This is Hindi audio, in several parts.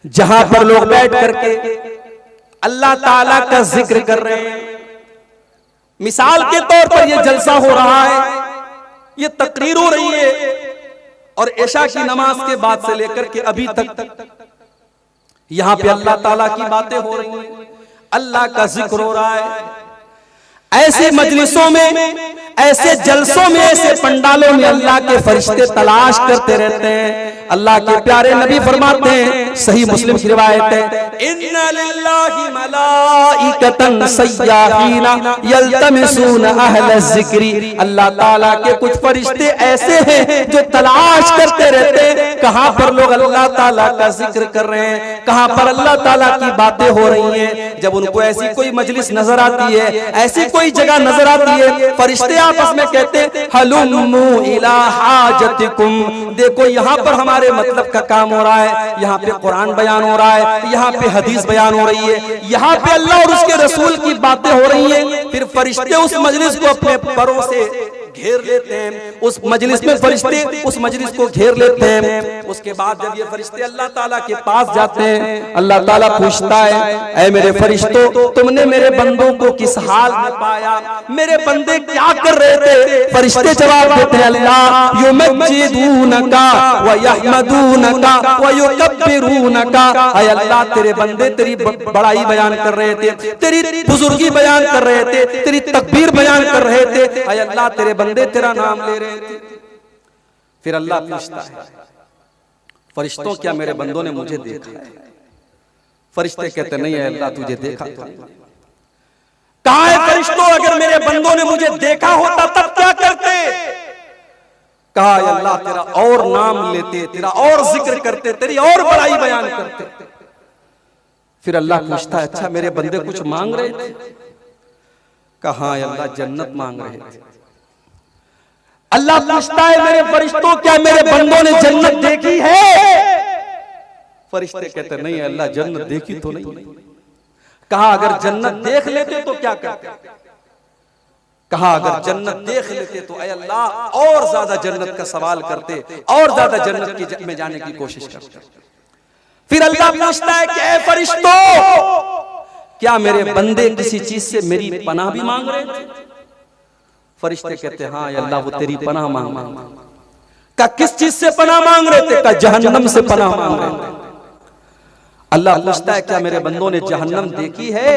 जहां पर लोग बैठ करके अल्लाह ताला का जिक्र कर रहे हैं। मिसाल के तौर पर यह जलसा हो रहा है, यह तकरीर हो रही है और इशा की नमाज के बाद से लेकर के अभी तक यहां पे अल्लाह ताला की बातें हो रही हैं, अल्लाह का जिक्र हो रहा है। ऐसी मजलिसों में, ऐसे जलसों में, ऐसे पंडालों में अल्लाह के फरिश्ते तलाश करते रहते हैं। अल्लाह के प्यारे नबी फरमाते हैं, सही मुस्लिम की रिवायत है, इन्ना लिल्लाहि मलाइकतन सय्याहीना यल्तमिसूना अहल ज़िक्री। अल्लाह ताला के कुछ फरिश्ते ऐसे हैं जो तलाश करते रहते हैं कहां पर लोग अल्लाह ताला का जिक्र कर रहे हैं, कहां पर अल्लाह ताला की बातें हो रही हैं। जब उनको ऐसी कोई मजलिस नजर आती है, ऐसी कोई जगह नजर आती है, फरिश्ते आपस में कहते हैं हलुम्मू इला हाजतिकुम, देखो यहां पर हमारे मतलब का काम हो रहा है, यहाँ पे कुरान बयान हो रहा है, यहाँ पे हदीस बयान हो रही है, यहाँ पे अल्लाह और उसके रसूल की बातें हो रही हैं। फिर फरिश्ते उस मजलिस को अपने परों से घेर लेते हैं, उस मजलिस में फरिश्ते उस मजलिस को घेर लेते हैं। उसके बाद जब ये फरिश्ते अल्लाह ताला के पास जाते हैं, अल्लाह ताला पूछता है, ऐ मेरे फरिश्तों, तुमने मेरे बंदों को किस हाल में पाया, मेरे बंदे क्या कर रहे थे? फरिश्ते जवाब देते हैं, अल्लाह युमज्जिदूनका व यहमदूनका व युकब्बिरूनका। ऐ अल्लाह, तेरे बंदे तेरी बड़ाई बयान कर रहे थे, तेरी बुजुर्गी बयान कर रहे थे, तेरी तकबीर बयान कर रहे थे। ऐ अल्लाह, तेरे बंदे तेरा नाम ले रहे थे। फिर अल्लाह पूछता है, फरिश्तों क्या मेरे बंदों ने मुझे देखा है? फरिश्ते कहते नहीं है अल्लाह, तुझे देखा तो नहीं। कहा है फरिश्तों, अगर मेरे बंदों ने मुझे देखा होता तब क्या करते? कहा अल्लाह, तेरा और नाम लेते, तेरा और जिक्र करते, तेरी और बड़ाई बयान करते। फिर अल्लाह पूछता है, अच्छा मेरे बंदे कुछ मांग रहे थे? कहा अल्लाह, जन्नत मांग रहे थे। अल्लाह पूछता है, मेरे फरिश्तों क्या मेरे बंदों ने जन्नत देखी है? फरिश्ते कहते नहीं अल्लाह, जन्नत देखी तो नहीं। कहा अगर जन्नत देख लेते तो क्या करते? कहा अगर जन्नत देख लेते तो ऐ अल्लाह और ज्यादा जन्नत का सवाल करते, और ज्यादा जन्नत में जाने की कोशिश करते। फिर अल्लाह पूछता है कि ऐ फरिश्तों, क्या मेरे बंदे किसी चीज से मेरी पनाह भी मांग रहे थे? फरिश्ते कहते हाँ अल्लाह, वो तेरी पनाह मांग रहे थे। का किस चीज से पनाह मांग रहे थे? का जहन्नम से पनाह मांग रहे थे। अल्लाह पूछता है, क्या मेरे बंदों ने जहन्नम देखी है?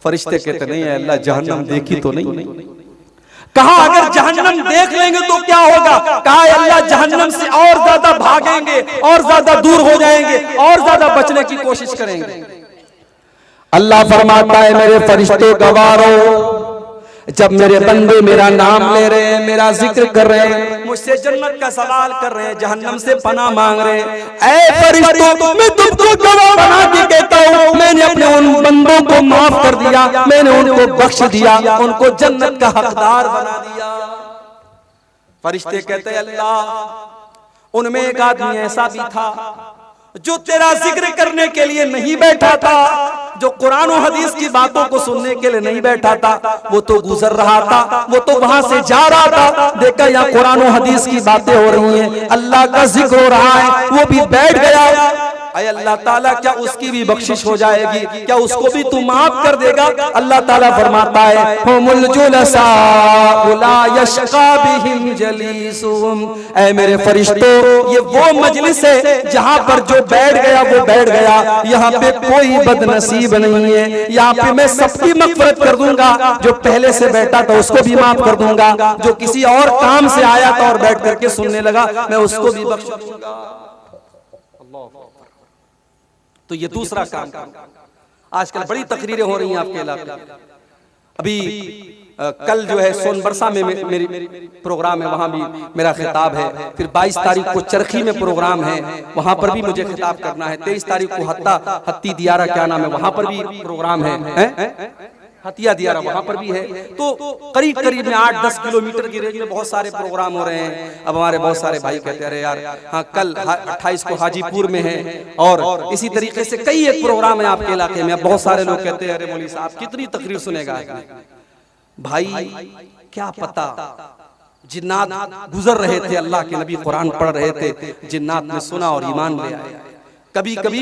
फरिश्ते कहते नहीं है अल्लाह, जहन्नम देखी तो नहीं। कहा अगर जहन्नम देख लेंगे तो क्या होगा? कहा अल्लाह, जहन्नम से और ज्यादा भागेंगे, और ज्यादा दूर हो जाएंगे, और ज्यादा बचने की कोशिश करेंगे। अल्लाह फरमाता है, मेरे फरिश्तों गवारो, जब मेरे बंदे मेरा नाम ले रहे हैं, मेरा जिक्र कर रहे हैं, मुझसे जन्नत का सवाल कर रहे हैं, जहन्नम से पनाह मांग रहे हैं, ऐ फरिश्तों, मैं तुमको गवाह बना के कहता हूँ, मैंने अपने उन बंदों को माफ कर दिया, मैंने उनको बख्श दिया, उनको जन्नत का हकदार बना दिया। फरिश्ते कहते हैं अल्लाह, उनमें एक आदमी ऐसा भी था जो तेरा जिक्र करने के लिए नहीं बैठा था, जो कुरान और हदीस की बातों को सुनने के लिए नहीं बैठा था, वो तो गुजर रहा था, वो तो वहां से जा रहा था, देखा यहाँ कुरान और हदीस की बातें हो रही हैं, अल्लाह का जिक्र हो रहा है, वो भी बैठ गया। अय अल्लाह ताला, क्या उसकी भी बख्शिश हो जाएगी? क्या उसको भी तू माफ कर देगा? अल्लाह ताला फरमाता है, हुमुल जुलसा ला यशका बिहिम जलीसुहुम। ऐ मेरे फरिश्तों, ये वो मजलिस है जहां पर जो बैठ गया वो बैठ गया, यहाँ पे कोई बदनसीब नहीं है, यहाँ पे मैं सबकी मग़फ़िरत कर दूंगा। जो पहले से बैठा था उसको भी माफ कर दूंगा, जो किसी और काम से आया था और बैठ करके सुनने लगा, मैं उसको भी बख्श दूंगा। तो ये दूसरा काम। आजकल बड़ी तकरीरें हो रही हैं आपके इलाके। अभी कल जो है सोनबरसा में मेरी प्रोग्राम है, वहां भी मेरा खिताब है। फिर 22 तारीख को चरखी में प्रोग्राम है, वहां पर भी मुझे खिताब करना है। 23 तारीख को हत्ती दियारा क्या नाम है, वहां पर भी प्रोग्राम है, हतिया दियारा वहां पर भी है। तो करीब करीब में 8-10 किलोमीटर की रेंज में बहुत सारे प्रोग्राम हो रहे हैं। अब हमारे बहुत सारे भाई कहते हैं अरे यार हाँ, कल 28 को हाजीपुर में है, और इसी तरीके से कई एक प्रोग्राम है आपके इलाके में। अब बहुत सारे लोग कहते हैं अरे मौलवी साहब कितनी तकरीर सुनेगा भाई, क्या पता जिन्नात गुजर रहे थे, अल्लाह के नबी कुरान पढ़ रहे थे, जिन्नात ने सुना और ईमान ले आए। कभी कभी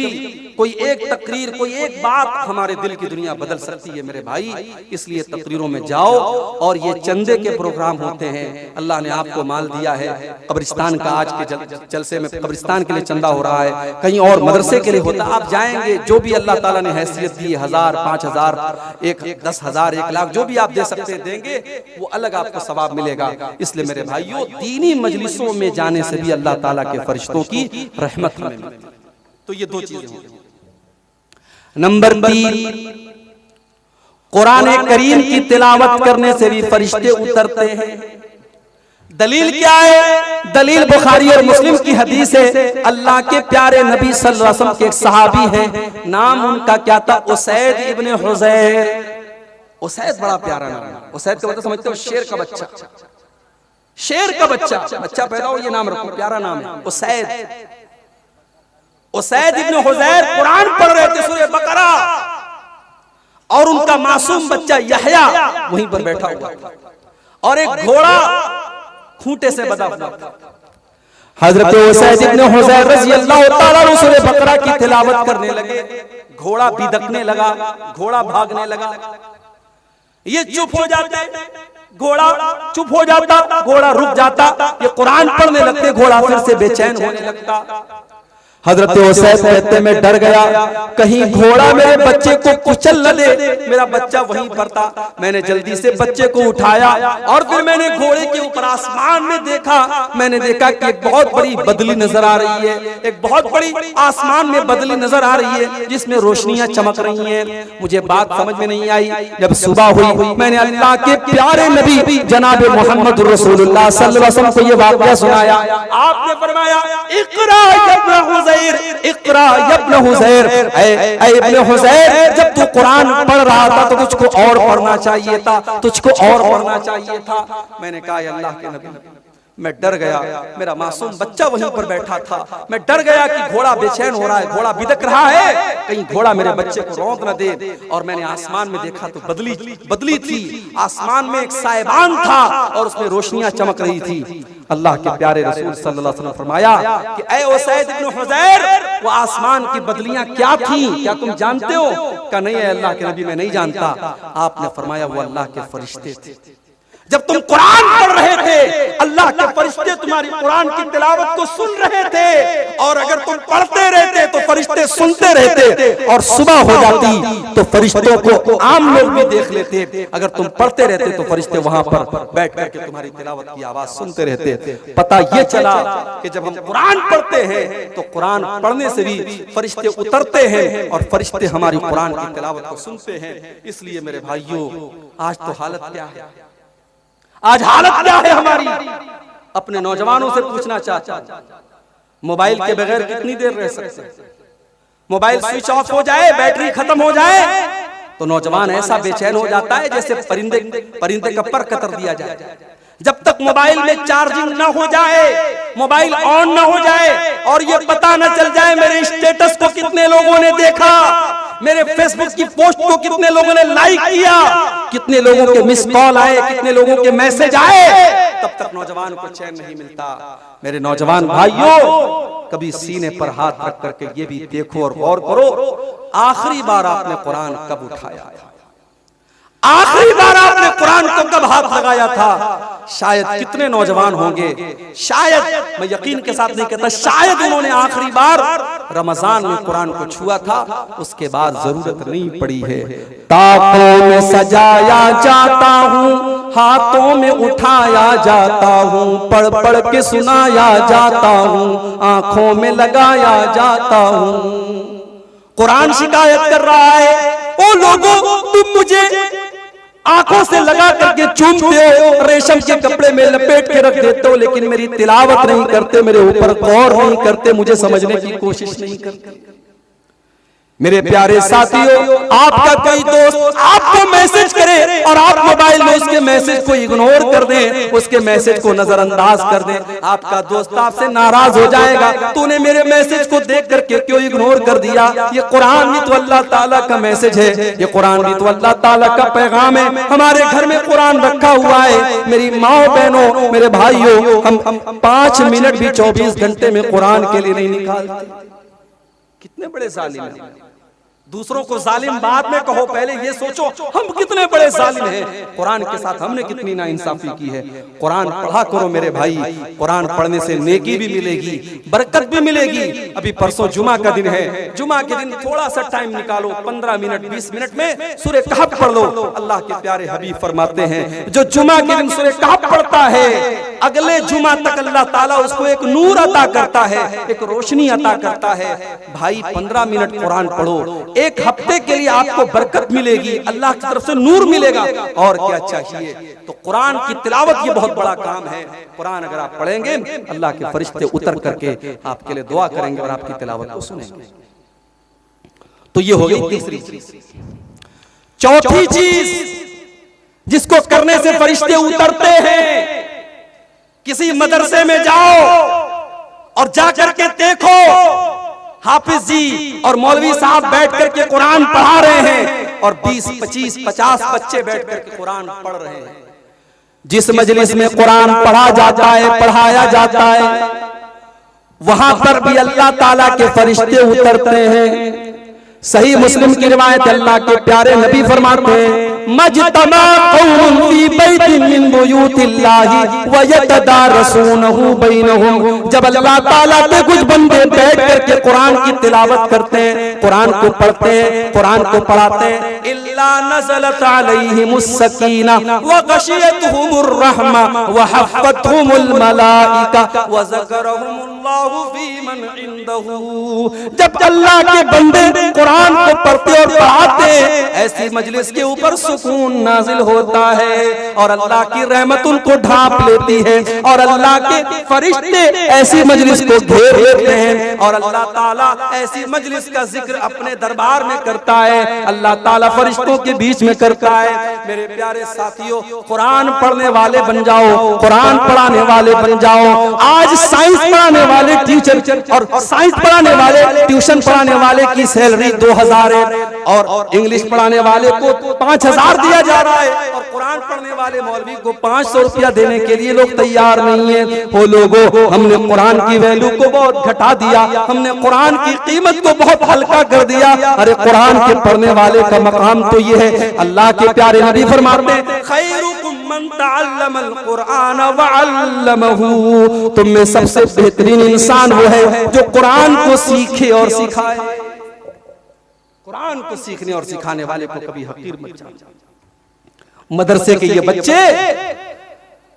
कोई एक तकरीर, कोई एक बात हमारे दिल की दुनिया बदल सकती है मेरे भाई। इसलिए तकरीरों में जाओ। और ये चंदे के प्रोग्राम होते हैं, अल्लाह ने आपको माल दिया है, कब्रिस्तान का आज के जलसे में कब्रिस्तान के लिए चंदा हो रहा है, कहीं और मदरसे के लिए होता है, आप जाएंगे, जो भी अल्लाह ताला ने हैसियत दी, 1000, 5000, 10,000, 1 लाख, जो भी आप दे सकते हैं देंगे, वो अलग आपको सवाब मिलेगा। इसलिए मेरे भाइयों, दीनी मजलिसों में जाने से भी अल्लाह ताला के फरिश्तों की रहमत हमें मिलती है। तो ये 2 चीजें होती। नंबर 3, कुरान करीम की तिलावत करने से भी फरिश्ते उतरते हैं। दलील क्या है? दलील बुखारी और मुस्लिम की हदीस है। अल्लाह के प्यारे नबी सल्लल्लाहु अलैहि वसल्लम के एक सहाबी हैं, नाम उनका क्या था? उसैद इब्ने हुज़ैर। उसैद बड़ा प्यारा नाम है। उसैद का मतलब समझते हो? शेर का बच्चा, शेर का बच्चा पैदा हो, ये नाम रखो, प्यारा नाम है उसैद। उसैद इब्ने हुज़ैर कुरान पढ़ रहे थे, सूरह बकरा, और उनका मासूम बच्चा यहया वहीं पर बैठा हुआ था, और एक घोड़ा खूंटे से बंधा हुआ था। हजरत उसैद इब्ने हुज़ैर रज़ी अल्लाह ताला अन्हु सूरह बकरा की तिलावत करने लगे। घोड़ा बिदकने लगा, घोड़ा भागने लगा, ये चुप हो जाते, घोड़ा चुप हो जाता, घोड़ा रुक जाता, ये कुरान पढ़ने लगते, घोड़ा फिर से बेचैन होने लगता। हजरत उसैद कहते मैं डर गया, कहीं घोड़ा मेरे बच्चे को कुचल न दे, मेरा बच्चा वहीं पर था। मैंने जल्दी से बच्चे को उठाया और फिर मैंने घोड़े के ऊपर आसमान में देखा। मैंने देखा कि एक बहुत बड़ी बदली नजर आ रही है, एक बहुत बड़ी आसमान में बदली नजर आ रही है जिसमें रोशनियां चमक रही हैं। मुझे बात समझ में नहीं आई। जब सुबह हुई, मैंने अल्लाह के प्यारे नबी जनाब मोहम्मद रसूलुल्लाह सल्लल्लाहु अलैहि वसल्लम को ये वाक़या सुनाया। आपने फरमाया, इक़रा या हुज़ैर, इक़रा इब्न हुज़ैर, ऐ इब्न हुज़ैर, जब तू कुरान पढ़ रहा था तो तुझको और पढ़ना चाहिए था, तुझको और पढ़ना चाहिए था। मैंने कहा अल्लाह के नबी, मैं डर गया, मेरा मासूम बच्चा वहीं पर बैठा था, मैं डर गया कि घोड़ा बेचैन हो रहा है, घोड़ा बिदक रहा है, कहीं घोड़ा मेरे बच्चे को रौंद न दे। और मैंने आसमान में देखा तो बदली थी, आसमान में एक साइबान था और उसमें रोशनियां चमक रही थी। अल्लाह के प्यारे रसूल सल्लल्लाहु अलैहि वसल्लम फरमाया कि ऐ उसैद इब्न हुज़ैर, वो आसमान की बदलियां क्या थी, क्या तुम जानते हो? कहा नहीं है अल्लाह के नबी, मैं नहीं जानता। आपने फरमाया वो अल्लाह के फरिश्ते थे। जब तुम कुरान पढ़ रहे थे, अल्लाह के फरिश्ते तुम्हारी कुरान की तिलावत को सुन रहे थे, और अगर तुम पढ़ते रहते तो फरिश्ते सुनते रहते, और सुबह हो जाती तो फरिश्तों को आम लोग भी देख लेते। अगर तुम पढ़ते रहते तो फरिश्ते वहां पर बैठ करके तुम्हारी तिलावत की आवाज सुनते रहते। पता ये चला कि जब हम कुरान पढ़ते हैं तो कुरान पढ़ने से भी फरिश्ते उतरते हैं और फरिश्ते हमारी कुरान की तिलावत को सुनते हैं। इसलिए मेरे भाइयों, आज तो हालत क्या है, आज हालत क्या है हमारी? अपने नौजवानों से पूछना चाहता हूं, मोबाइल के बगैर कितनी देर रह सकते हैं? मोबाइल स्विच ऑफ हो जाए, बैटरी खत्म हो जाए तो नौजवान ऐसा बेचैन हो जाता है जैसे परिंदे का पर कतर दिया जाए। जब तक मोबाइल में चार्जिंग ना हो जाए, मोबाइल ऑन ना हो जाए, और ये पता न चल जाए मेरे स्टेटस को कितने लोगों ने देखा, मेरे फेसबुक की पोस्ट को कितने लोगों ने लाइक किया, कितने लोगों के मिस कॉल आए, कितने लोगों के मैसेज आए, तब तक नौजवान को चैन नहीं मिलता। मेरे नौजवान भाइयों, कभी सीने पर हाथ रख करके ये भी देखो और गौर करो, आखिरी बार आपने कुरान कब उठाया? आखिरी बार आपने कुरान को कब हाथ लगाया था? शायद कितने नौजवान होंगे, शायद, मैं यकीन के साथ नहीं कहता, शायद उन्होंने आखिरी बार रमजान में कुरान को छुआ था, उसके बाद जरूरत नहीं पड़ी है। ताकों में सजाया जाता हूँ, हाथों में उठाया जाता हूँ, पढ़ पढ़ के सुनाया जाता हूँ, आंखों में लगाया जाता हूँ। कुरान शिकायत कर रहा है, ओ लोगों, तुम मुझे आंखों से लगा करके चूमते हो, रेशम के कपड़े में लपेट के रख देते हो, लेकिन मेरी तिलावत नहीं करते, मेरे ऊपर गौर नहीं करते, मुझे समझने की कोशिश नहीं करते। मेरे प्यारे साथियों, आपका कोई दोस्त आपको मैसेज करे और आप मोबाइल में उसके मैसेज को इग्नोर कर दें, उसके मैसेज को नजरअंदाज कर दें, आपका दोस्त आपसे नाराज हो जाएगा, तूने मेरे मैसेज को देख करके क्यों इग्नोर कर दिया? ये कुरान भी तो अल्लाह ताला का मैसेज है, ये कुरान भी तो अल्लाह ताला का पैगाम है। हमारे घर में कुरान रखा हुआ है। मेरी माओ बहनों, मेरे भाइयों, हम 5 मिनट भी 24 घंटे में कुरान के लिए नहीं निकालते। कितने बड़े जालिम हैं। दूसरों को जालिम बाद में कहो, पहले ये सोचो हम कितने बड़े जालिम हैं। कुरान के साथ हमने कितनी नाइंसाफी की है। कुरान पढ़ा करो मेरे भाई, कुरान पढ़ने से नेकी भी मिलेगी, बरकत भी मिलेगी। अभी परसों जुमा का दिन है, जुमा के दिन थोड़ा सा टाइम निकालो, 15 मिनट 20 मिनट में सूरह कहफ पढ़ लो। अल्लाह के प्यारे हबीब फरमाते हैं जो जुमा के दिन सूरह कहफ पढ़ता है, अगले जुमा तक अल्लाह ताला उसको एक नूर अता करता है, एक रोशनी अता करता है। भाई 15 मिनट कुरान पढ़ो, एक हफ्ते के लिए आपको बरकत मिलेगी, अल्लाह की तरफ से नूर मिलेगा। और क्या चाहिए। तो कुरान की तिलावत ये बहुत बड़ा काम है। कुरान अगर आप पढ़ेंगे, अल्लाह के फरिश्ते उतर करके आपके लिए दुआ करेंगे और आपकी तिलावत को सुनेंगे। तो ये हो गई तीसरी चीज। चौथी चीज जिसको करने से फरिश्ते उतरते हैं, किसी मदरसे में जाओ और जाकर के देखो हाफिज जी और मौलवी साहब बैठ करके कुरान पढ़ा रहे हैं और 20, 25, 50 बच्चे बैठ करके कुरान पढ़ रहे हैं। जिस मजलिस में कुरान पढ़ा जाता है, पढ़ाया जाता है, वहां पर भी अल्लाह ताला के फरिश्ते उतरते हैं। सही मुस्लिम की रिवायत, अल्लाह के प्यारे नबी फरमाते हैं मजतमा कौमुन फी बैतिन मिन बुयूतिल्लाहि व यतदारसूनहु बैनहुम। जब अल्लाह ताला के कुछ बंदे बैठ करके कुरान की तिलावत करते हैं, कुरान को पढ़ते हैं, कुरान को पढ़ाते हैं, इल्ला नज़लत अलैहिमुस सकीना व गशियतहुमुर रहमा व हफ़्फ़तहुमुल मलाइका व ज़करहुमुल्लाहु फी मन इंदहु। जब अल्लाह के बंदे कुरान को पढ़ते और पढ़ाते, ऐसी मजलिस के ऊपर सुकून नाजिल होता है और अल्लाह की रहमत उनको ढांप लेती है और अल्लाह के फरिश्ते ऐसी मजलिस को घेर लेते हैं और अल्लाह ताला ऐसी मजलिस का जिक्र अपने दरबार में करता है, अल्लाह ताला फरिश्तों के बीच में करता है। मेरे प्यारे साथियों, कुरान पढ़ने वाले बन जाओ, कुरान पढ़ाने वाले बन जाओ। आज साइंस पढ़ाने वाले टीचर और साइंस पढ़ाने वाले, ट्यूशन पढ़ाने वाले की सैलरी 2000 है और इंग्लिश पढ़ाने वाले को 5000 दिया जा रहा है और कुरान पढ़ने वाले मौलवी को 500 रुपया देने के लिए लोग तैयार नहीं है। वो लोगों, हमने कुरान की वैल्यू को बहुत घटा दिया, हमने कुरान की कीमत को बहुत हल्का कर दिया। अरे कुरान के पढ़ने वाले का मकाम तो ये है, अल्लाह के प्यारे नबी फरमाते हैं खैरुकुम मन तअल्लमल कुरान व अल्लमहु। तुम में सबसे बेहतरीन इंसान वो है जो कुरान को सीखे और सिखाए। कुरान को सीखने और सिखाने वाले को कभी हकीर मत जानो। मदरसे के ये बच्चे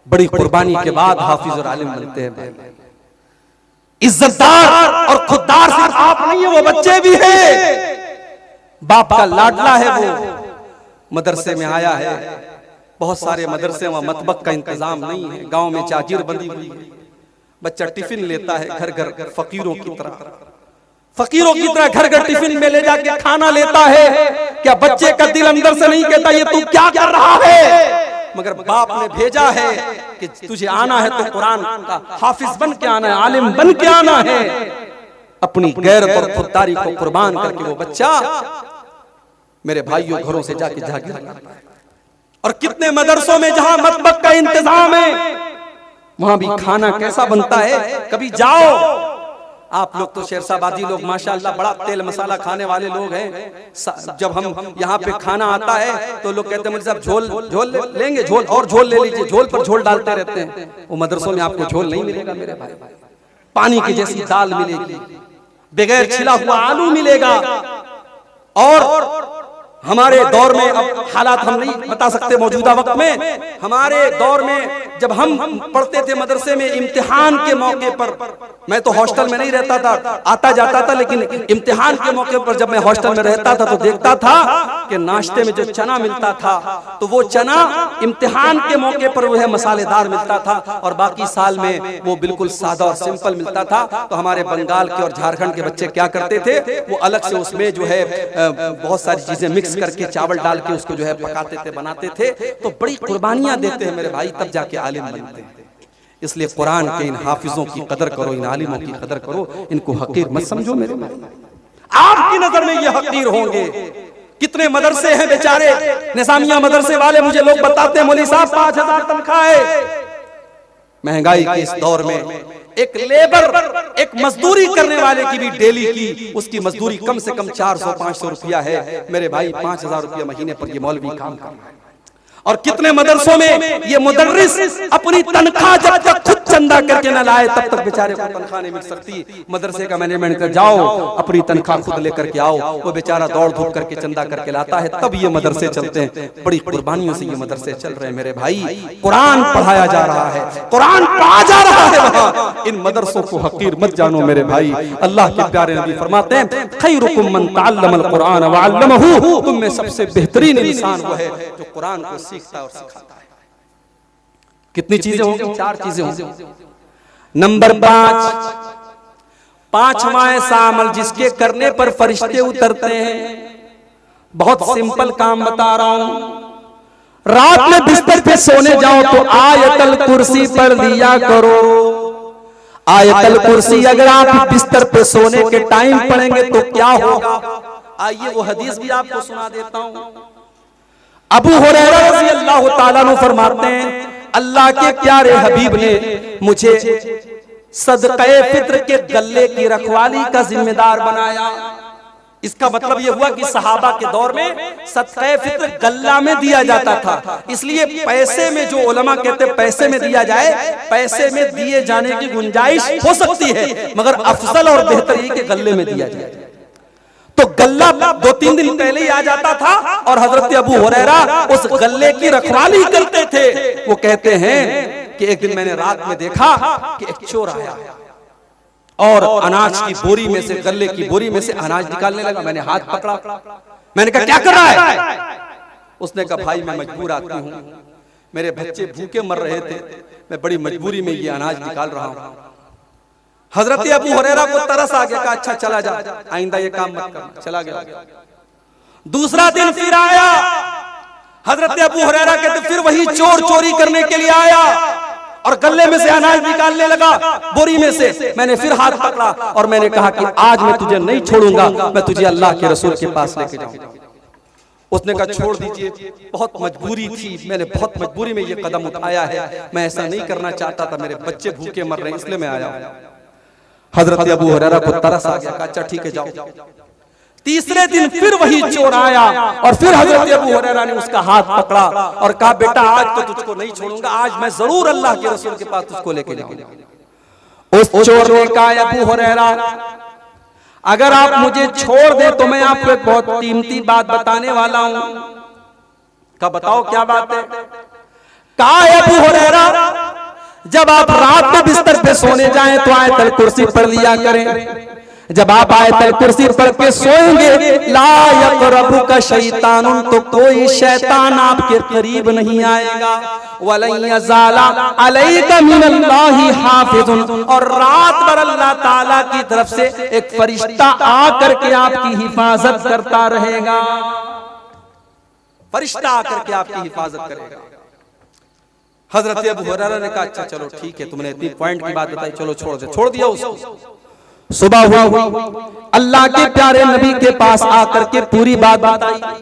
बड़ी कुर्बानी के बाद हाफिज और आलिम बनते हैं। इज्जतदार और खुददार सिर्फ आप नहीं है, वो बच्चे भी हैं। बाप का लाडला है, वो मदरसे में आया है। बहुत सारे मदरसे वहां मतबक का इंतजाम नहीं है, गांव में चादर बंदी हुई है। बच्चा टिफिन लेता है घर घर, फकीरों की तरह घर घर टिफिन में ले जाके खाना लेता है। क्या बच्चे का दिल अंदर से नहीं कहता ये तू क्या कर रहा है? मगर बाप ने भेजा है कि तुझे आना है तो कुरान का हाफिज बन के आना है, आलिम बन के आना है। अपनी गैरत और खुददारी को कुर्बान करके वो बच्चा मेरे भाइयों घरों से जाके जाके करता है। और कितने मदरसों में जहां मतबक का इंतजाम है, वहां भी खाना कैसा बनता है। कभी जाओ, आप लोग तो शेरशाबादी लोग माशाअल्लाह बड़ा तेल मसाला खाने वाले लोग हैं। जब हम यहाँ पे खाना आता है तो लोग कहते हैं मुझे साहब झोल लेंगे, झोल और झोल ले लीजिए, झोल पर झोल डालते रहते हैं। वो मदरसों में आपको झोल नहीं मिलेगा मेरे भाई, पानी की जैसी दाल मिलेगी, बगैर छिला हुआ आलू मिलेगा। और हमारे दौर में, अब हालात हम नहीं बता सकते मौजूदा वक्त में, हमारे दौर में जब हम पढ़ते थे मदरसे में, इम्तिहान के मौके पर, मैं तो हॉस्टल में नहीं रहता था, आता जाता था, लेकिन इम्तिहान के मौके पर जब मैं हॉस्टल में रहता था तो देखता था कि नाश्ते में जो चना मिलता था तो वो चना इम्तिहान के मौके पर वो है मसालेदार मिलता था और बाकी साल में वो बिल्कुल सादा और सिंपल मिलता था। तो हमारे बंगाल के और झारखंड के बच्चे क्या करते थे, वो अलग से उसमें जो है बहुत सारी चीजें मिक्स करके चावल डाल के उसको जो है पकाते थे, बनाते थे। तो बड़ी कुर्बानियां देते हैं मेरे भाई, तब जाके आलिम बनते हैं। इसलिए कुरान के इन हाफिजों की कदर करो, इन आलिमों की कदर करो, इनको हकीर मत समझो मेरे भाई। आपकी नजर में ये हकीर होंगे। कितने मदरसे हैं बेचारे, निजामिया मदरसे वाले मुझे लोग बताते हैं मौलवी साहब 5000 तनख्वाह है। महंगाई के इस दौर में एक लेबर, एक मजदूरी करने वाले की भी डेली की उसकी मजदूरी कम से कम 400-500 रुपया है मेरे भाई। 5000 रुपया महीने पर ये मौलवी काम कर रहा है। और कितने मदरसों में ये मुदर्रिस अपनी तनख्वाह जब तक खुद चंदा करके न लाए तब तक बेचारे को तनख्वाह नहीं मिल सकती। मदरसे का मैनेजमेंट कर जाओ, अपनी तनख्वाह खुद लेकर के आओ, वो बेचारा दौड़ धूप करके चंदा करके लाता है, तब ये मदरसे चलते हैं। बड़ी कुर्बानियों से ये मदरसे चल रहे हैं मेरे भाई। कुरान पढ़ाया जा रहा है, कुरान पढ़ा जा रहा है वहाँ। इन मदरसों को हकीर मत जानो मेरे भाई। अल्लाह के प्यारे नबी फरमाते हैं, खैरुकुम मन तअल्लमल कुरान व अल्लमहु, तुम में सबसे बेहतरीन इंसान वो है जो कुरान को सीखता और सिखाता है। कितनी चीजें होंगी? 4 चीजें होंगी। नंबर 5, पांचवा ऐसा अमल जिसके करने पर फरिश्ते उतरते हैं। बहुत सिंपल काम बता रहा हूं। रात में बिस्तर पे सोने जाओ तो आयतल कुर्सी पढ़ लिया करो। आयतल कुर्सी अगर आप बिस्तर पे सोने के टाइम पढ़ेंगे तो क्या होगा? आइए वो हदीस भी आपको सुना देता हूं। अबू हुरैरा रज़ी अल्लाह ताला अन्हु फरमाते हैं, अल्लाह के प्यारे हबीब ने मुझे सदक़े फित्र के गल्ले की रखवाली का जिम्मेदार बनाया। इसका मतलब यह हुआ कि सहाबा के दौर में सदक़े फित्र गल्ला में दिया जाता था। इसलिए पैसे में, जो उलमा कहते हैं पैसे में दिया जाए, पैसे में दिए जाने की गुंजाइश हो सकती है, मगर अफजल और बेहतर ये कि गल्ले में दिया जाए। तो गल्ला 2-3 दिन पहले ही आ जाता था और हजरत अबू हुरैरा उस गल्ले की रखवाली करते थे। वो कहते हैं कि एक दिन मैंने रात में देखा कि एक चोर आया और अनाज की बोरी में से, गल्ले की बोरी में से अनाज निकालने लगा। मैंने हाथ पकड़ा, मैंने कहा क्या कर रहा है? उसने कहा भाई मैं मजबूर आदमी हूं, मेरे बच्चे भूखे मर रहे थे, मैं बड़ी मजबूरी में ये अनाज निकाल रहा हूं। हजरत अबू हुरैरा को तरस आ गया, कहा अच्छा चला जा, आइंदा ये काम मत करना। चला गया। दूसरा दिन फिर आया, हजरत अबू हुरैरा कहते फिर वही चोर चोरी करने के लिए आया और गल्ले में से अनाज निकालने लगा बोरी में से। मैंने फिर हाथ पकड़ा और मैंने कहा कि आज मैं तुझे नहीं छोड़ूंगा, मैं तुझे अल्लाह के रसूल के पास लेके जाऊंगा। उसने कहा छोड़ दीजिए, बहुत मजबूरी थी, मैंने बहुत मजबूरी में ये कदम उठाया है, मैं ऐसा नहीं करना चाहता था, मेरे बच्चे भूखे मर रहे हैं इसलिए मैं आया। हजरत अबू हुरैरा को तरस आ गया, कहा अच्छा ठीक है जाओ। तीसरे दिन फिर वही चोर आया और फिर हजरत अबू हुरैरा ने उसका हाथ पकड़ा और कहा बेटा आज तो तुझको नहीं छोड़ूंगा, आज मैं जरूर अल्लाह के रसूल के पास तुझको लेके जाऊंगा। उस चोर ने कहा अबू हुरैरा अगर आप मुझे छोड़ दे तो मैं आपको एक बहुत कीमती बात बताने वाला हूं। कहा बताओ क्या बात है? कहा अबू हुरैरा जब आप रात में बिस्तर पे सोने जाएं तो आयतल कुर्सी पढ़ लिया करें। जब आप आयतल कुर्सी पढ़ के सोएंगे ला यक़रबुका शैतानुन, तो कोई शैतान आपके करीब नहीं आएगा। वलन यज़ाला अलैका मिनल्लाहि हाफ़िज़ुन, और रात भर अल्लाह ताला की तरफ से एक फरिश्ता आकर के आपकी हिफाजत करता रहेगा। फरिश्ता आकर के आपकी हिफाजत करेगा। हजरत अबू हुरैरा ने कहा अच्छा चलो ठीक है, तुमने इतनी पॉइंट की बात बताई, चलो छोड़ दे। छोड़ दिया उसको। सुबह हुई, अल्लाह के प्यारे नबी के पास आकर के पूरी बात बताई।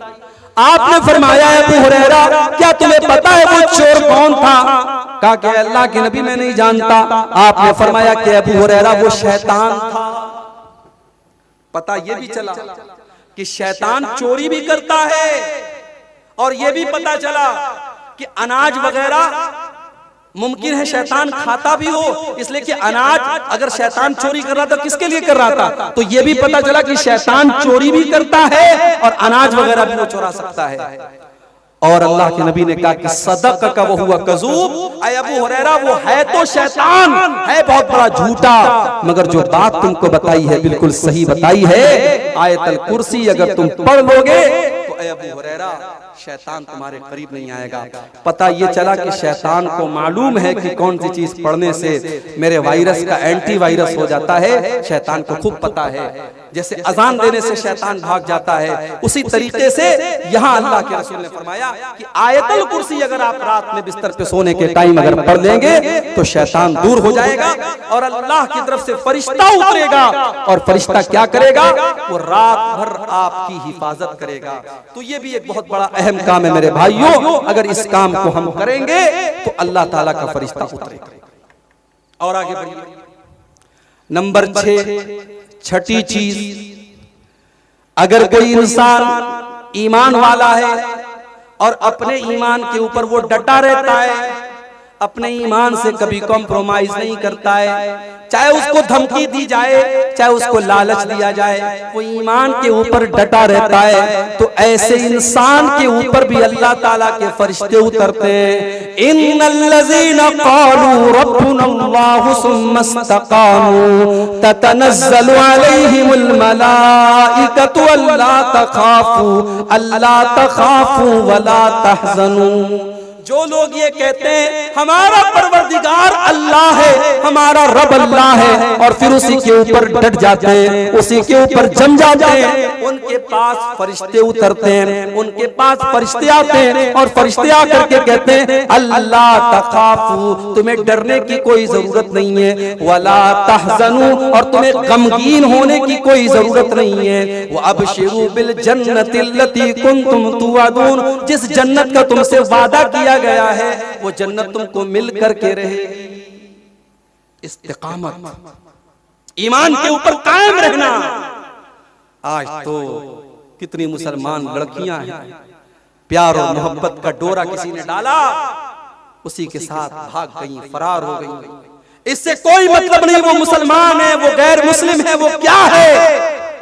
आपने फरमाया अबू हुरैरा क्या तुम्हें पता है वो चोर कौन था? कहा कि अल्लाह के नबी मैं नहीं जानता। आपने फरमाया कि अबू हुरैरा वो शैतान था। पता ये भी चला कि शैतान चोरी भी करता है और ये भी पता चला कि अनाज वगैरह मुमकिन है शैतान खाता भी हो, इसलिए कि अनाज अगर शैतान चोरी कर रहा था किसके लिए कर रहा था? तो ये भी पता चला कि शैतान चोरी भी करता है और अनाज वगैरह भी वो चुरा सकता है। और अल्लाह के नबी ने कहा कि सदक का वो हुआ कज़ूब, अबू हुरैरा वो है तो शैतान है बहुत बड़ा झूठा, मगर जो बात तुमको बताई है बिल्कुल सही बताई है। आयतल कुर्सी अगर तुम पढ़ लोगे तो अबू हुरैरा शैतान तुम्हारे करीब नहीं आएगा। पता ये चला कि शैतान को मालूम है कि कौन सी चीज पढ़ने से मेरे वायरस का एंटी वायरस हो जाता है। शैतान को खूब पता है, जैसे अजान देने से शैतान भाग जाता है, उसी तरीके से यहाँ अल्लाह के रसूल ने फरमाया कि आयतल कुर्सी अगर आप रात में बिस्तर पे सोने के टाइम अगर पढ़ लेंगे तो शैतान दूर हो जाएगा और अल्लाह की तरफ से फरिश्ता उतरेगा। और फरिश्ता क्या करेगा? वो रात भर आपकी हिफाजत करेगा। तो ये भी एक बहुत बड़ा अहम काम है मेरे भाइयों। अगर इस काम को हम करेंगे तो अल्लाह ताला का फरिश्ता उतरेगा। और आगे बढ़िए, नंबर 6, छठी चीज, अगर कोई इंसान ईमान वाला है और अपने ईमान के ऊपर वो डटा रहता है, अपने ईमान से कभी कॉम्प्रोमाइज नहीं करता है, चाहे उसको धमकी दी जाए, चाहे उसको लालच दिया जाए, वो ईमान के ऊपर डटा रहता है, तो ऐसे इंसान के ऊपर भी अल्लाह ताला के फरिश्ते उतरते हैं। इन्नल्लज़ीना क़ालू रब्बुनल्लाहु सुम्मा इस्तक़ामू ततनज़्ज़लु अलैहिमुल मलाइकतु अल्ला तख़ाफू वला तहज़नू। जो लोग ये कहते हैं हमारा परवरदिगार अल्लाह है, हमारा रब अल्लाह है, और फिर उसी के ऊपर डट जाते हैं, उसी के ऊपर जम जाते हैं, उनके पास फरिश्ते उतरते हैं, उनके पास फरिश्ते आते हैं और फरिश्ते आकर के कहते हैं अल्लाह तखाफू, तुम्हें डरने की कोई जरूरत नहीं है, वला तहज़नू, और तुम्हें गमगीन होने की कोई जरूरत नहीं है, वो अबशिरू बिल जन्नतिल्लती कुंतुम तुअदून, जिस जन्नत का तुमसे वादा किया गया है वो जन्नत तुमको मिल करके रहेगी। इस्तिकामत, ईमान के ऊपर कायम रहना। आज तो कितनी मुसलमान लड़कियां हैं, प्यार और मोहब्बत का डोरा किसी ने डाला, उसी के साथ भाग गई, फरार हो गई। इससे कोई मतलब नहीं वो मुसलमान है, वो गैर मुस्लिम है, वो क्या है।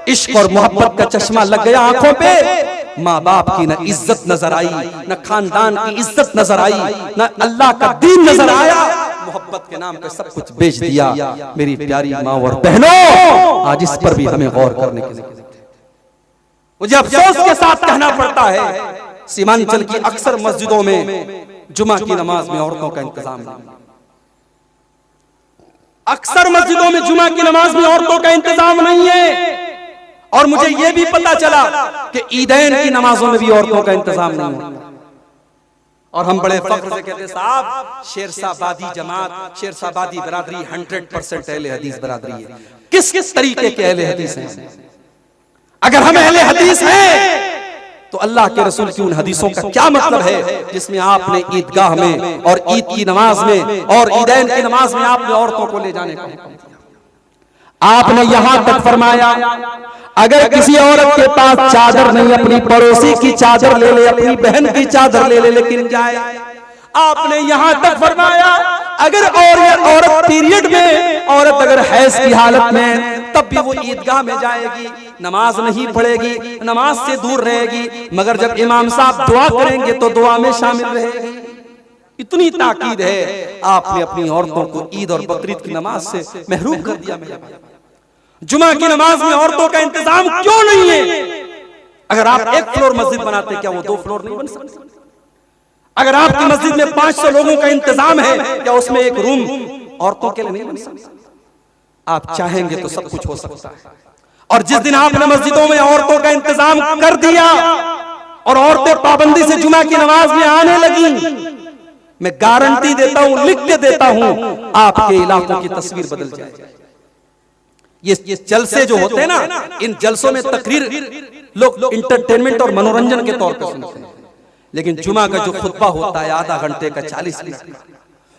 इश्क और मोहब्बत का चश्मा लग गया आंखों पे, माँ बाप की न इज्जत नजर आई, न खानदान की इज्जत नजर आई, न अल्लाह का दीन नजर आया, मोहब्बत के नाम पे सब कुछ बेच दिया। मेरी प्यारी माँ और बहनों, आज इस पर भी हमें गौर करने की जरूरत है। मुझे अफसोस के साथ कहना पड़ता है, सीमांचल की अक्सर मस्जिदों में जुमा की नमाज में औरतों का इंतजाम नहीं। अक्सर मस्जिदों में जुमा की नमाज में औरतों का इंतजाम नहीं है। और मुझे यह भी पता चला कि ईदैन की नमाजों में भी औरतों का इंतजाम नहीं है। और हम बड़े फख्र से कहते साहब, शेरशाबादी जमात, शेरशाबादी बरादरी 100% अहले हदीस बरादरी है। किस किस तरीके के अहले हदीस हैं? अगर हम अहले हदीस हैं तो अल्लाह के रसूल की उन हदीसों का क्या मतलब है जिसमें आपने ईदगाह में और ईद की नमाज में और ईदैन की नमाज में आपने औरतों को ले जाने का, आपने यहां तक फरमाया अगर किसी औरत के पास चादर नहीं, अपनी पड़ोसी की चादर ले ले, अपनी बहन की चादर ले ले, लेकिन जाए। आपने यहां तक फरमाया अगर औरत पीरियड में, औरत अगर हैज की हालत में, तब भी वो ईदगाह में जाएगी, नमाज नहीं पढ़ेगी, नमाज से दूर रहेगी, मगर जब इमाम साहब दुआ करेंगे तो दुआ में शामिल रहेगी। इतनी ताकीद है, आपने अपनी औरतों को ईद और बकरीद की नमाज से महरूम कर दिया। मेरे जुमा की नमाज में औरतों का इंतजाम क्यों नहीं है? अगर आप एक फ्लोर मस्जिद बनाते, क्या वो 2 फ्लोर नहीं बन सकते? अगर आपकी मस्जिद में 500 लोगों का इंतजाम है, क्या उसमें एक रूम औरतों के लिए नहीं बन सकता? आप चाहेंगे तो सब कुछ हो सकता है। और जिस दिन आपने मस्जिदों में औरतों का इंतजाम कर दिया और औरतें पाबंदी से जुमा की नमाज में आने लगी, मैं गारंटी देता हूं, लिख के देता हूं, आपके इलाकों की तस्वीर बदल जाएगी। ये जलसे जो होते हैं ना, इन जलसों में तकरीर लोग इंटरटेनमेंट और मनोरंजन के तौर पर सुनते हैं, लेकिन जुमा का जो खुतबा होता है आधा घंटे का, 40 मिनट का,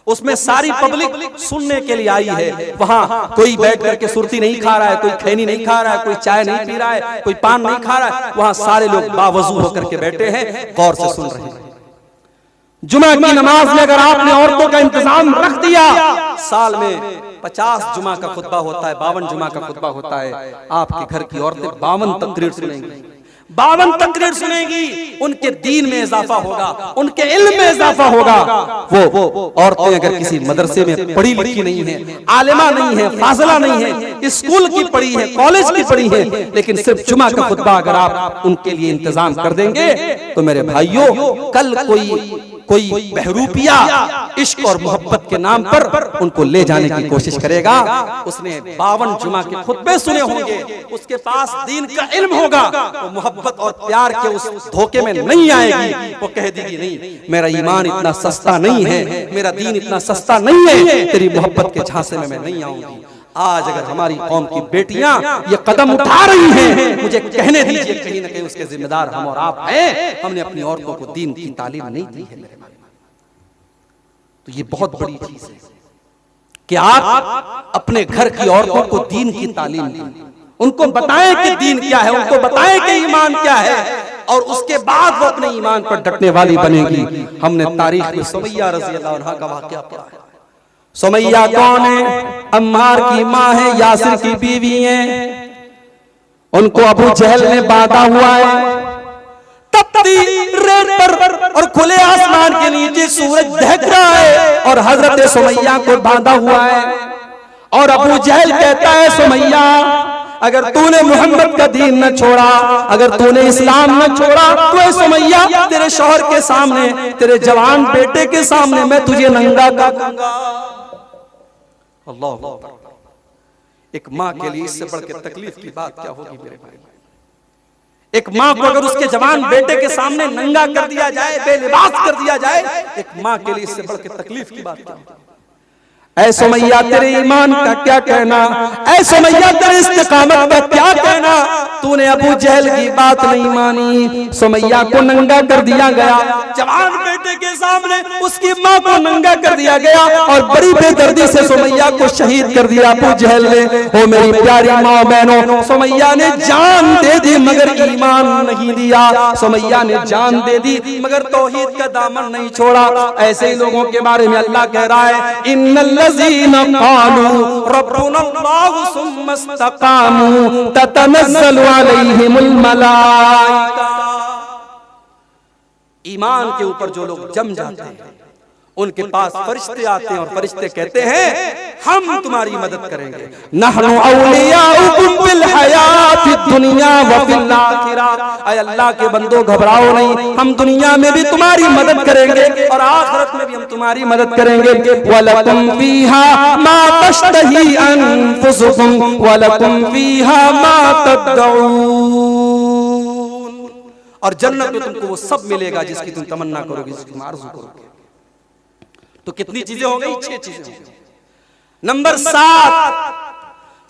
उसमें सारी पब्लिक सुनने के लिए आई है। वहां कोई बैठ करके सुरती नहीं खा रहा है, कोई खैनी नहीं खा रहा है, कोई चाय नहीं पी रहा है, कोई पान नहीं खा रहा है, वहां सारे लोग बावजू होकर के बैठे हैं, गौर से सुन रहे हैं। जुमा की नमाज में अगर आपने औरतों का इंतजाम रख दिया, साल में 50 जुमा का खुतबा होता है, 52 जुमा का खुतबा होता है, आपके घर की औरतें 52 तकरीर सुनेंगी, 52 तकरीर सुनेगी, उनके दीन में इजाफा होगा, उनके इल्म में इजाफा होगा। वो औरतें अगर किसी मदरसे में पढ़ी लिखी नहीं है, आलिमा नहीं है, फाजिला नहीं है, स्कूल की पढ़ी है, कॉलेज की पढ़ी है, लेकिन सिर्फ जुमा का खुतबा अगर आप उनके लिए इंतजाम कर देंगे, तो मेरे भाइयों, कल कोई बहरूपिया इश्क और मोहब्बत के नाम पर उनको ले जाने की कोशिश करेगा। उसने 52 जुमा के खुतबे सुने होंगे, उसके पास दीन का इल्म होगा, वो मोहब्बत और प्यार के उस धोखे में नहीं आएगी। वो कह देगी नहीं, मेरा ईमान इतना सस्ता नहीं है, मेरा दीन इतना सस्ता नहीं है, तेरी मोहब्बत के झांसे में मैं नहीं आऊंगी। आज अगर हमारी कौम की बेटियां ये कदम उठा रही हैं, मुझे कहने दीजिए, कहीं ना कहीं उसके जिम्मेदार हम और आप हैं। हमने अपनी औरतों को दीन की तालीम नहीं दी है मेरे भाई। तो ये बहुत बड़ी चीज है। कि आप अपने घर की औरतों को दीन की तालीम दें, उनको बताएं कि दीन क्या है, उनको बताएं कि ईमान क्या है, और उसके बाद वो अपने ईमान पर डटने वाली बनेगी। हमने तारीख में सुमैया रज़ी अल्लाह अन्हा का वाक़या पढ़ा है। सुमैया कौन है? अम्मार की माँ है, यासिर की बीवी है। उनको अबू जहल ने बांधा हुआ है तपती रेत पर और खुले आसमान के नीचे सूरज दहक रहा है और हजरत सुमैया को बांधा हुआ है। और अबू जहल कहता है, सुमैया अगर तूने मोहम्मद का दीन न छोड़ा, अगर तूने इस्लाम न छोड़ा, तो सुमैया तेरे शौहर के सामने, तेरे जवान बेटे के सामने मैं तुझे नंगा कर दूंगा। अल्लाह, एक माँ के लिए इससे बढ़ के तकलीफ की बात क्या होगी मेरे भाई? एक माँ को अगर उसके जवान बेटे के सामने नंगा कर दिया जाए, बेलिबास कर दिया जाए, एक माँ के लिए इससे बढ़ के तकलीफ की बात क्या होगी? ऐ सुमैया तेरे ईमान का क्या कहना, ऐ सुमैया तेरे इस्तिकामत का क्या कहना, तूने अबू जहल की बात नहीं मानी। सुमैया को नंगा कर दिया गया, जवान बेटे के सामने उसकी माँ को नंगा कर दिया गया और बड़ी बेदर्दी से सुमैया को शहीद कर दिया अबू जहल ने। ओ मेरी प्यारी माँ बहनों, सुमैया ने जान दे दी मगर ईमान नहीं दिया। सुमैया ने जान दे दी मगर तौहीद का दामन नहीं छोड़ा। ऐसे ही लोगों के बारे में अल्लाह कह रहा है, इन्नल लज़ीना क़ालू रब्बुना अल्लाहु सुम्मा इस्तक़ामू ततनज़्ज़लु अलैहिमुल मलाइका। ईमान के ऊपर जो लोग जम जाते हैं उनके पास फरिश्ते आते हैं और फरिश्ते कहते हैं हम तुम्हारी मदद करेंगे। नहनु औलियाउकुम फिल हयातिद दुनिया व फिल आखिरा। ऐ अल्लाह के बंदो घबराओ नहीं, हम दुनिया में भी तुम्हारी मदद करेंगे और आखिरत में भी हम तुम्हारी मदद करेंगे। वलकुम फीहा मा तश्तही अनफुसुकुम वलकुम फीहा मा तदऊन। और जन्नत में तुमको वो सब मिलेगा जिसकी तुम तमन्ना करोगे, जिसकी तुम आरज़ू करोगे। तो कितनी चीजें हो गई? 6 चीजें हो गई। नंबर 7,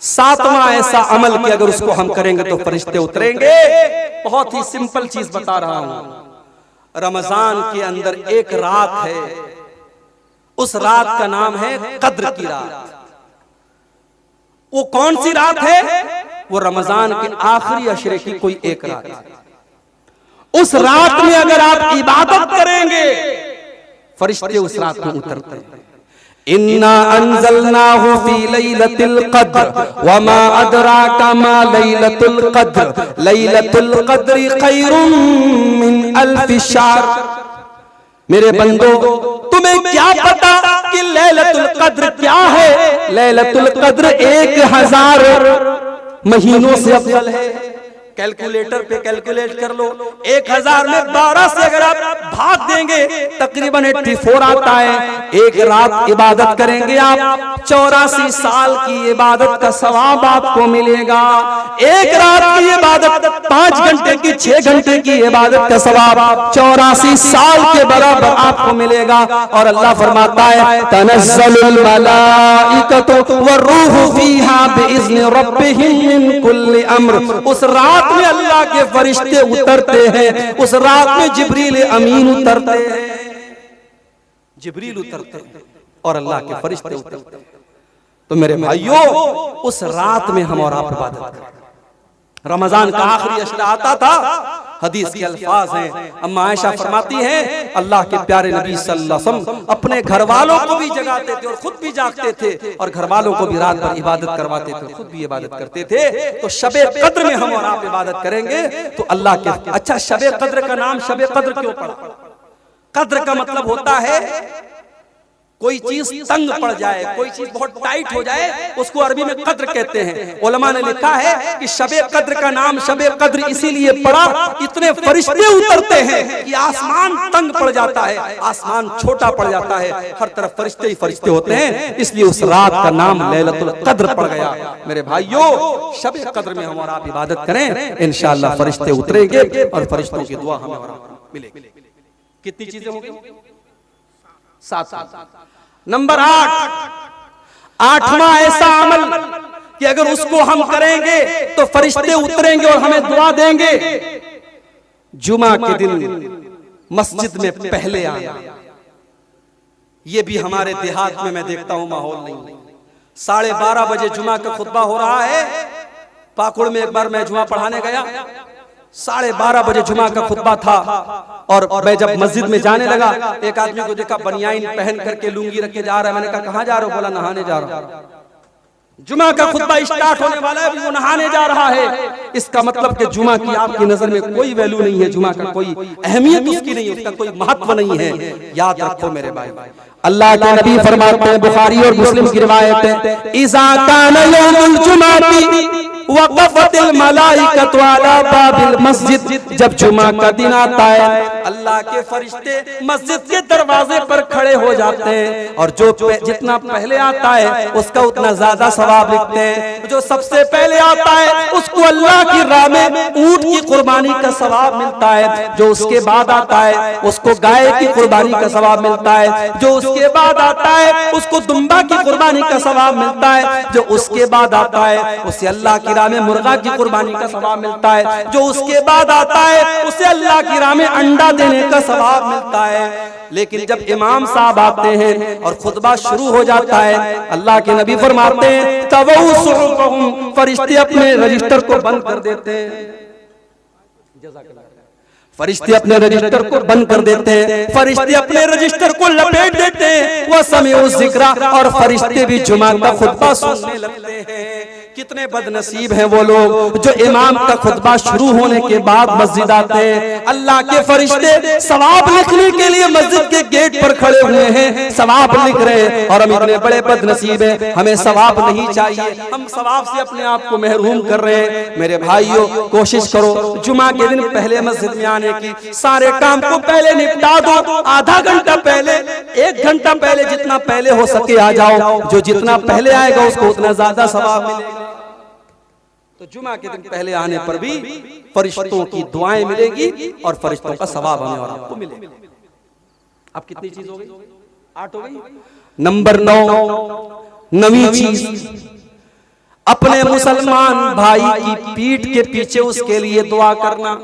सातवां ऐसा अमल कि अगर उसको हम करेंगे तो फरिश्ते उतरेंगे। बहुत ही सिंपल चीज बता रहा हूं। रमजान के अंदर एक रात है, उस रात का नाम है कद्र की रात। वो कौन सी रात है? वो रमजान के आखिरी अशरे की कोई एक रात है। उस रात में अगर आप इबादत करेंगे, फरिश्ते उस रात में उतरते हैं। इन्ना अंज़लनाहु फी लैलतिल क़द्र वमा अदराका मा लैलतुल क़द्र लैलतुल क़द्रि खैरुम मिन अल्फि शहर। मेरे बंदो, तुम्हें क्या पता कि लैलतुल क़द्र क्या है? लैलतुल क़द्र 1000 महीनों से अफजल है। कैलकुलेटर पे कैलकुलेट कर लो, 1000 में 12 से अगर आप भाग देंगे तकरीबन 84 आता है। एक रात इबादत करेंगे आप, 84 साल की इबादत का सवाब आपको मिलेगा। एक रात की इबादत 5 घंटे की, 6 घंटे की इबादत का सवाब 84 साल के बराबर आपको मिलेगा। और अल्लाह फरमाता है तनज़्ज़लुल मलाइकतु वर्रूहु फीहा बिइज़्नि रब्बिहिम मिन कुल्लि अम्र। उस रात में अल्लाह के फरिश्ते उतरते हैं, उस रात में जिब्रील अमीन उतरते हैं, जिब्रील उतरते हैं और अल्लाह के फरिश्ते उतरते हैं। तो मेरे भाइयों, उस रात में हम और आप इबादत करें। रमजान का आखिरी अशरा आता था, हदीस के अल्फाज हैं, अम्मा आयशा फरमाती हैं अल्लाह के प्यारे नबी सल्लल्लाहु अलैहि वसल्लम अपने घर वालों को भी जगाते थे और खुद भी जागते थे और घर वालों को भी रात भर इबादत करवाते थे, खुद भी इबादत करते थे। तो शबे कद्र में हम और आप इबादत करेंगे तो अल्लाह के। अच्छा, शबे कद्र का नाम शबे कद्र क्यों पड़ा? कद्र का मतलब होता है कोई चीज तंग पड़ जाए, कोई चीज बहुत टाइट हो जाए, उसको अरबी में कद्र कहते हैं। उलमा ने लिखा है कि शबे कद्र का नाम शबे कद्र इसीलिए पड़ा, इतने फरिश्ते उतरते हैं कि आसमान तंग पड़ जाता है, आसमान छोटा पड़ जाता है, हर तरफ फरिश्ते ही फरिश्ते होते हैं, इसलिए उस रात का नाम लैलतुल कद्र पड़ गया। मेरे भाइयों, शबे कद्र में हम और आप इबादत करें, इंशाअल्लाह फरिश्ते उतरेंगे और फरिश्तों की दुआ हमें और आपको मिलेगी। कितनी चीजें होंगी? 7। नंबर 8, 8वां ऐसा अमल कि अगर उसको हम करेंगे तो फरिश्ते उतरेंगे और हमें दुआ देंगे। जुमा के दिन मस्जिद में पहले आना। ये भी हमारे देहात में मैं देखता हूं माहौल नहीं। 12:30 बजे जुमा का खुतबा हो रहा है। पाकुड़ में एक बार मैं जुमा पढ़ाने गया, 12:30 बजे जुमा का खुतबा था और मैं जब मस्जिद में जाने लगा, एक आदमी को देखा बनियाइन पहन करके लुंगी रख के जा रहा है। मैंने कहा कहाँ जा रहे हो? बोला नहाने जा रहा हूं। जुमा का खुतबा स्टार्ट होने वाला है, अभी वो नहाने जा रहा है। इसका मतलब कि जुमा की आपकी नजर में कोई वैल्यू नहीं है, जुमा का कोई अहमियत उसकी नहीं है, उसका कोई महत्व नहीं है। याद रखो मेरे भाई, अल्लाह के नबी फरमाते हैं, बुखारी और मुस्लिम की रिवायत है, इज़ा काना यौमुल जुमाती वक़फ़तिल मलाइकतु अला बाबिल मस्जिद, जब जुमा का दिन आता है अल्लाह के फरिश्ते मस्जिद के दरवाजे पर खड़े हो जाते हैं और जो जितना पहले आता है उसका उतना ज्यादा सवाब लिखते हैं। जो सबसे पहले आता है उसको अल्लाह की राह में ऊंट की कुर्बानी का सवाब मिलता है। जो उसके बाद आता है उसको गाय की कुर्बानी का सवाब मिलता है। जो उसके बाद आता है उसको दुम्बा की कुर्बानी का सवाब मिलता है। जो उसके बाद आता है उसे अल्लाह की राह में मुर्गा की कुर्बानी का सवाब मिलता है। जो उसके बाद आता है उसे अल्लाह की राह में अंडा देने का सवाब मिलता है। लेकिन जब इमाम साहब आते हैं और खुतबा शुरू हो जाता है, अल्लाह के नबी फरमाते हैं, तवऊ सुहुफहुम, फरिश्ते अपने रजिस्टर को बंद कर देते हैं। फरिश्ते अपने रजिस्टर को बंद कर देते हैं, फरिश्ते अपने रजिस्टर को लपेट देते हैं। वह समय जिक्रा, और फरिश्ते भी जुमा का खुतबा सुनने लगते हैं। कितने बदनसीब हैं वो लोग जो इमाम का खुतबा शुरू होने के बाद मस्जिद आते हैं। अल्लाह के फरिश्ते सवाब लिखने के लिए मस्जिद के गेट पर खड़े हुए हैं, सवाब लिख रहे हैं, और हम इतने बड़े बदनसीब हैं, हमें सवाब नहीं चाहिए, हम सवाब से अपने आप को महरूम कर रहे हैं। मेरे भाइयों, कोशिश करो जुमा के दिन पहले मस्जिद में आने की, सारे काम को पहले निपटा दो। आधा घंटा पहले, 1 घंटा पहले, जितना पहले हो सके आ जाओ। जो जितना पहले आएगा उसको उतना ज्यादा सवाब मिलेगा। तो जुमा के दिन पहले आने पर भी फरिश्तों की दुआएं मिलेगी और फरिश्तों का सवाब हमें और आपको मिलेगा। अब कितनी चीज हो गई? 8 हो गई। नंबर 9, नवीं चीज, अपने मुसलमान भाई की पीठ के पीछे उसके लिए दुआ करना।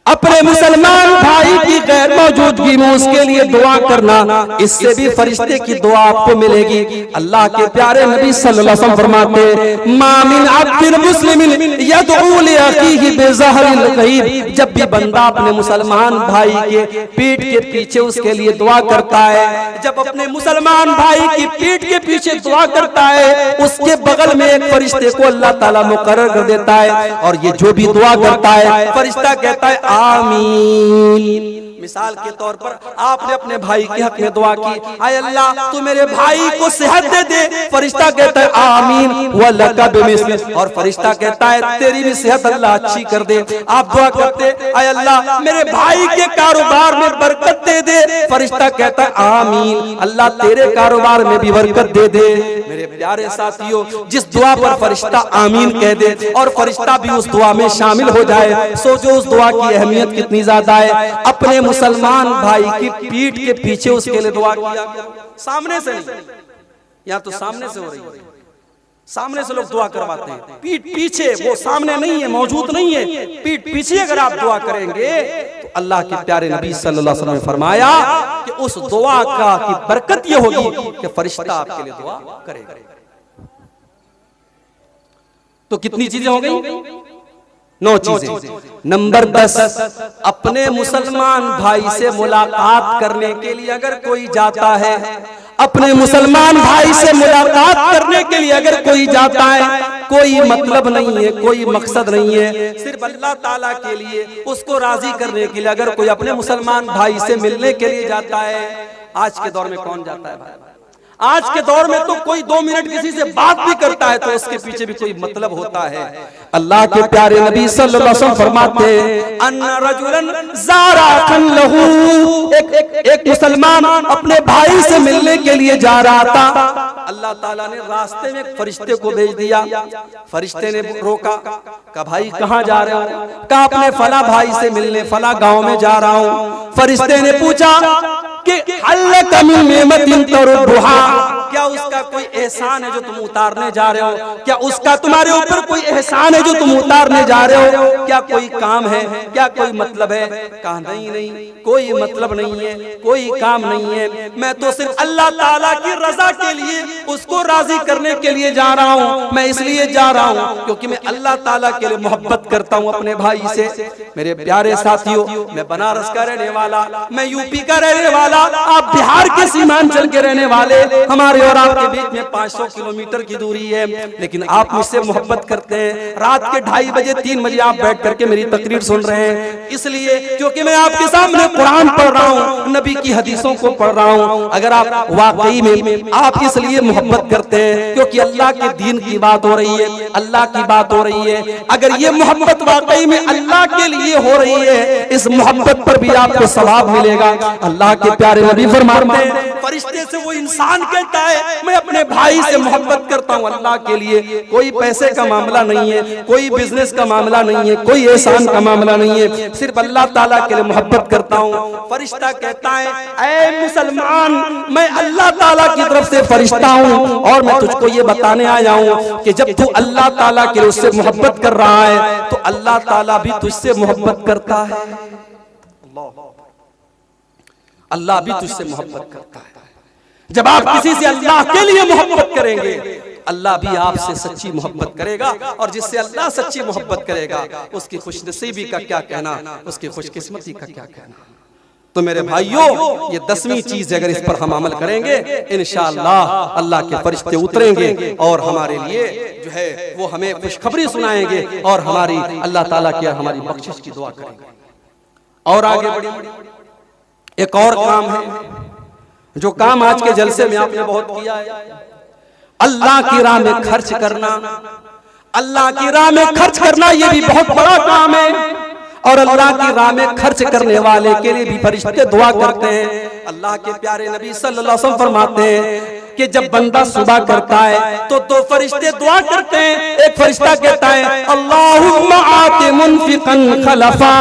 अपने मुसलमान भाई की गैर मौजूदगी में उसके लिए दुआ करना, इससे भी फरिश्ते की दुआ आपको मिलेगी। अल्लाह के प्यारे नबी सल्लल्लाहु अलैहि वसल्लम फरमाते, मा मिन अब्दिन मुस्लिमिन यदउ li अखीहि बिज़हरिल गईब, जब भी बंदा अपने मुसलमान भाई के पीठ के पीछे उसके लिए दुआ करता है, जब अपने मुसलमान भाई की पीठ के पीछे दुआ करता है, उसके बगल में एक फरिश्ते को अल्लाह ताला मुकर्रर कर देता है, और ये जो भी दुआ करता है फरिश्ता कहता है आमीन। मिसाल के तौर पर आपने अपने भाई के हक में दुआ की, आय अल्लाह तू मेरे भाई को सेहत दे दे, फरिश्ता कहता है आमीन व लका बिमिस्ली, और फरिश्ता कहता है तेरी भी सेहत अल्लाह अच्छी कर दे। आप दुआ करते, आय अल्लाह मेरे भाई के कारोबार में बरकत दे दे, फरिश्ता कहता है आमीन अल्लाह तेरे कारोबार में भी बरकत दे दे। मेरे प्यारे साथियों, जिस दुआ पर फरिश्ता आमीन कह दे और फरिश्ता भी उस दुआ में शामिल हो जाए, सोचो उस दुआ की अहमियत कितनी ज्यादा है। अपने मुसलमान भाई की पीठ के पीछे उसके लिए दुआ किया, सामने से नहीं, यहाँ तो सामने से हो रही है, सामने से लोग दुआ करवाते हैं, पीठ पीछे, वो सामने नहीं है, मौजूद नहीं है, पीठ पीछे अगर आप दुआ करेंगे तो अल्लाह के प्यारे नबी सल्लल्लाहु अलैहि वसल्लम ने फरमाया कि उस दुआ का की बरकत ये होगी कि फरिश्ता आपके लिए दुआ करेगा। तो कितनी चीजें हो गई? 9 चीजें। नंबर 10, अपने मुसलमान भाई से मुलाकात करने के लिए अगर कोई जाता है, अपने मुसलमान भाई से मुलाकात करने के लिए अगर कोई जाता है, कोई मतलब नहीं है, कोई मकसद नहीं है, सिर्फ अल्लाह ताला के लिए उसको राजी करने के लिए अगर कोई अपने मुसलमान भाई से मिलने के लिए जाता है। आज के दौर में कौन जाता है भाई? आज के दौर में तो कोई 2 मिनट किसी से बात भी करता है तो उसके पीछे भी कोई मतलब होता है। अल्लाह के प्यारे नबी सल्लल्लाहु अलैहि वसल्लम फरमाते हैं, अन्ना रजुलन ज़ारा अखन लहू, एक मुसलमान अपने भाई से मिलने के लिए जा रहा था, अल्लाह ताला ने रास्ते में एक फरिश्ते को भेज दिया। फरिश्ते ने रोका, कहा भाई कहाँ जा रहे हो? कहा अपने फला भाई से मिलने फला गांव में जा रहा हूँ। फरिश्ते ने पूछा कि क्या उसका कोई एहसान है जो तुम उतारने जा रहे हो? क्या उसका तुम्हारे ऊपर कोई एहसान है जो तुम उतारने जा रहे हो? क्या कोई काम है? क्या कोई मतलब है? कहा नहीं नहीं, कोई मतलब नहीं है, कोई काम नहीं है। मैं तो सिर्फ अल्लाह ताला की रजा के लिए, उसको राजी करने के लिए जा रहा हूँ। मैं इसलिए जा रहा हूँ क्योंकि मैं अल्लाह ताला के लिए मोहब्बत करता हूँ अपने भाई से। मेरे प्यारे साथियों, मैं बनारस का रहने वाला, मैं यूपी का रहने वाला, आप बिहार के सीमांचल के रहने वाले, हमारे और आपके बीच में 500 किलोमीटर की दूरी है, लेकिन आप मुझसे मोहब्बत करते हैं। रात के 2:30 बजे 3 बजे आप बैठ करके मेरी तकरीर सुन रहे हैं, इसलिए क्योंकि मैं आपके सामने कुरान पढ़ रहा हूँ, नबी की हदीसों को पढ़ रहा हूँ। अगर आप वाकई में आप इसलिए मोहब्बत करते हैं क्योंकि अल्लाह के दीन की बात हो रही है, अल्लाह की बात हो रही है, अगर ये मोहब्बत वाकई में अल्लाह के लिए हो रही है, इस मोहब्बत पर भी आपको सवाब मिलेगा। अल्लाह के प्यारे नबी फरमाते हैं, फरिश्ते से वो इंसान कहता है मैं अपने भाई से मोहब्बत करता हूँ अल्लाह के लिए। कोई पैसे का मामला नहीं है, कोई बिजनेस का मामला नहीं है, कोई एहसान का मामला नहीं है, सिर्फ अल्लाह ताला के लिए मोहब्बत करता हूँ। फरिश्ता कहता है, ऐ मुसलमान, मैं अल्लाह ताला की तरफ से फरिश्ता हूँ और मैं तुझको ये बताने आया हूँ कि जब तू अल्लाह ताला के लिए उससे मोहब्बत कर रहा है तो अल्लाह ताला भी तुझसे मोहब्बत करता है। अल्लाह भी तुझसे मोहब्बत करता है। जब आप किसी से अल्लाह के लिए मोहब्बत करेंगे, अल्लाह भी आपसे सच्ची मोहब्बत करेगा, और जिससे अल्लाह सच्ची मोहब्बत करेगा उसकी खुशनसीबी का क्या कहना, उसकी खुशकिस्मती का क्या कहना। तो मेरे भाइयों, ये 10वीं चीज अगर इस पर हम अमल करेंगे, इंशाअल्लाह अल्लाह के फरिश्ते उतरेंगे और हमारे लिए जो है वो हमें खुशखबरी सुनाएंगे और हमारी अल्लाह ताला की हमारी बख्शिश की दुआ करेंगे। और आगे बढ़ी, एक और काम है जो काम आज के जलसे में आपने बहुत किया है, अल्लाह की राह में खर्च करना। अल्लाह की राह में खर्च करना ये भी बहुत बड़ा काम है, और अल्लाह की राह में खर्च करने वाले के लिए भी फरिश्ते दुआ करते हैं। अल्लाह के प्यारे नबी सल्लल्लाहु अलैहि वसल्लम फरमाते हैं कि जब बंदा सुबह करता है तो 2 फरिश्ते दुआ करते हैं। एक फरिश्ता कहता है, अल्लाहुम्मा आति मुनफिकन खलफा,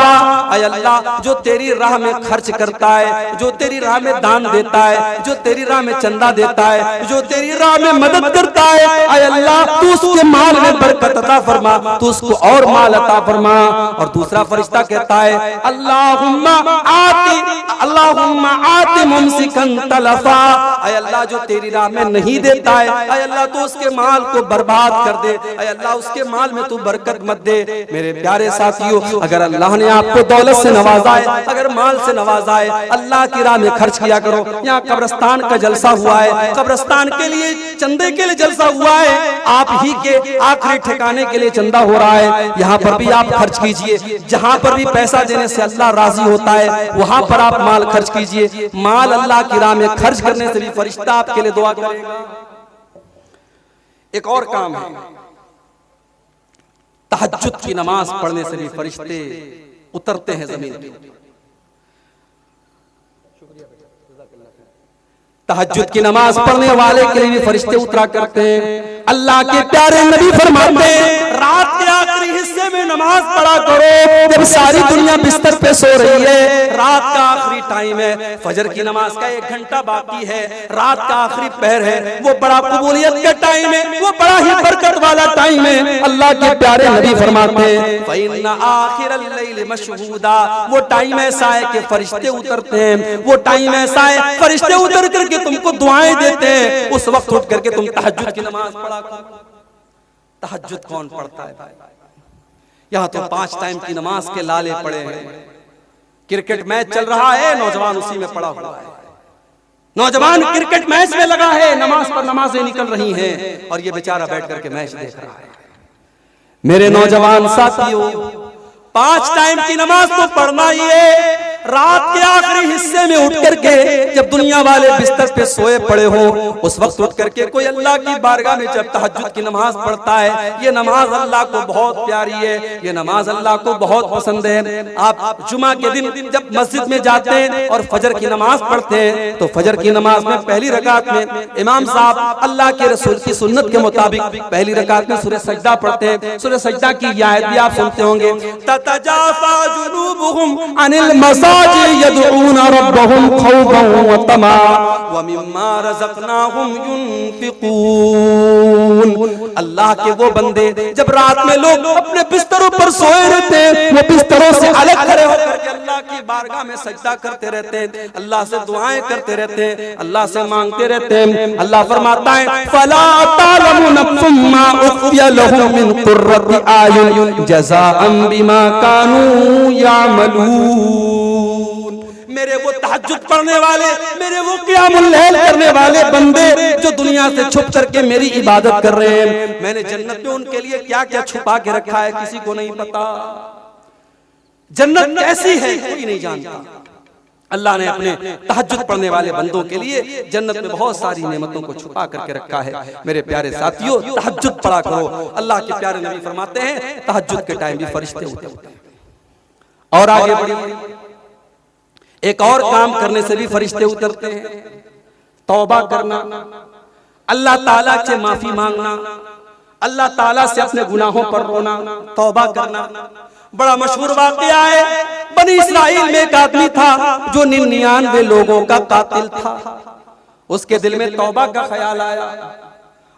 ऐ अल्लाह जो तेरी राह में खर्च करता है, जो तेरी राह में दान देता है, जो तेरी राह में चंदा देता है, जो तेरी राह में मदद करता है, ऐ अल्लाह तू उसके माल में बरकत अता फरमा, तू उसको और माल अता फरमा। और दूसरा फरिश्ता कहता है, अल्लाहुम्मा आति मुमसिकन तलफा, ऐ अल्लाह जो तेरी राह में नहीं देता है, ऐ अल्लाह तू उसके माल को बर्बाद कर दे, ऐ अल्लाह उसके माल में तू बरकत मत दे। मेरे प्यारे साथियों, अगर अल्लाह ने आपको दौलत से नवाजा है, अगर माल से नवाजा है, अल्लाह की राह में खर्च किया करो। यहाँ कब्रिस्तान का जलसा हुआ है, कब्रिस्तान के लिए चंदे के लिए जलसा हुआ है, आप ही के आखिरी ठिकाने के लिए चंदा हो रहा है, यहाँ पर भी आप खर्च कीजिए। जहाँ पर भी पैसा देने से अल्लाह राजी होता है वहां पर आप माल खर्च कीजिए। माल अल्लाह की राह में खर्च करने से भी फरिश्ता आपके लिए दुआ करेगा। एक और काम है, तहज्जुद की नमाज पढ़ने से भी फरिश्ते उतरते हैं जमीन पे। तहज्जुद की नमाज पढ़ने वाले के लिए भी फरिश्ते उतरा करते हैं। अल्लाह के प्यारे नबी फरमाते हैं, रात के आखिरी हिस्से में नमाज पढ़ा करो, जब सारी दुनिया बिस्तर पे सो रही है, रात का आखिरी टाइम है, फजर की नमाज का 1 घंटा बाकी है, रात का आखिरी पहर है, वो बड़ा कबूलियत का टाइम है, वो बड़ा ही बरकत वाला टाइम है। अल्लाह के प्यारे नबी फरमाते हैं, फ़इन्ना आखिरल लैल मशहूदा, वो टाइम ऐसा है कि फरिश्ते उतरते हैं, वो टाइम ऐसा है फरिश्ते उतर करके तुमको दुआएं देते हैं। उस वक्त उठ करके तुम तहज्जुद की नमाज पढ़ा करो। तहज्जुद कौन पढ़ता है भाई? यहाँ तो 5 टाइम की नमाज के लाले पड़े हैं। क्रिकेट मैच चल रहा है, नौजवान उसी में पड़ा हुआ है, नौजवान क्रिकेट मैच में लगा है, नमाज पर नमाजें निकल रही हैं और ये बेचारा बैठ करके मैच देख रहा है। मेरे नौजवान साथियों, 5 टाइम की नमाज तो पढ़ना ही है। रात के आखिरी हिस्से में उठ करके जब दुनिया वाले बिस्तर पे सोए पड़े हो, उस वक्त उठ करके कोई अल्लाह की बारगाह में जब तहज्जुद की नमाज पढ़ता है, ये नमाज अल्लाह को बहुत प्यारी है, ये नमाज अल्लाह को बहुत पसंद है। आप जुमा के दिन जब मस्जिद में जाते हैं और फजर की नमाज पढ़ते हैं, तो फजर की नमाज में पहली रकात में इमाम साहब अल्लाह के रसूल की सुन्नत के मुताबिक पहली रकात में सूरह सजदा पढ़ते हैं। सूरह सजदा की आयत भी आप सुनते होंगे, ततजाफा जुनूबुहुम अनिल मसा अज़वाज यदऊना रब्बहुम खौफन व तमा व मिम्मा रज़क़नाहुम युनफ़िक़ून। अल्लाह के वो बंदे जब रात में लोग अपने बिस्तरों पर सोए रहते हैं, वो बिस्तरों से अलग खड़े होकर के अल्लाह की बारगाह में सजदा करते रहते हैं, अल्लाह से दुआएं करते रहते हैं, अल्लाह से मांगते रहते हैं। अल्लाह फरमाता है फला तालमु नफ्सुम मा उख्फिया लहुम मिन कुर्रति आयुन जज़ाअन बिमा कानू यामलून। मेरे वो तहज्जुद पढ़ने वाले, मेरे वो क़ियामुल लैल करने वाले बंदे जो दुनिया से छुप करके मेरी इबादत कर रहे हैं, मैंने जन्नत में उनके लिए क्या क्या छुपा के रखा है किसी को नहीं पता। जन्नत कैसी है कोई नहीं जानता। अल्लाह ने अपने तहज्जुद पढ़ने वाले बंदों के लिए जन्नत में बहुत सारी नेमतों को छुपा करके रखा है। मेरे प्यारे साथियों, तहज्जुद पढ़ा करो। अल्लाह के प्यारे नबी फरमाते हैं तहज्जुद के टाइम भी फरिश्ते उतरते हैं। और आगे बढ़िए, एक और काम करने से भी फरिश्ते उतरते हैं, तौबा करना, अल्लाह ताला से माफी मांगना, अल्लाह ताला से अपने गुनाहों पर रोना, तौबा करना। बड़ा मशहूर वाकया है, बनी इस्राइल में एक आदमी था जो 99 लोगों का कातिल था। उसके दिल में तौबा का ख्याल आया।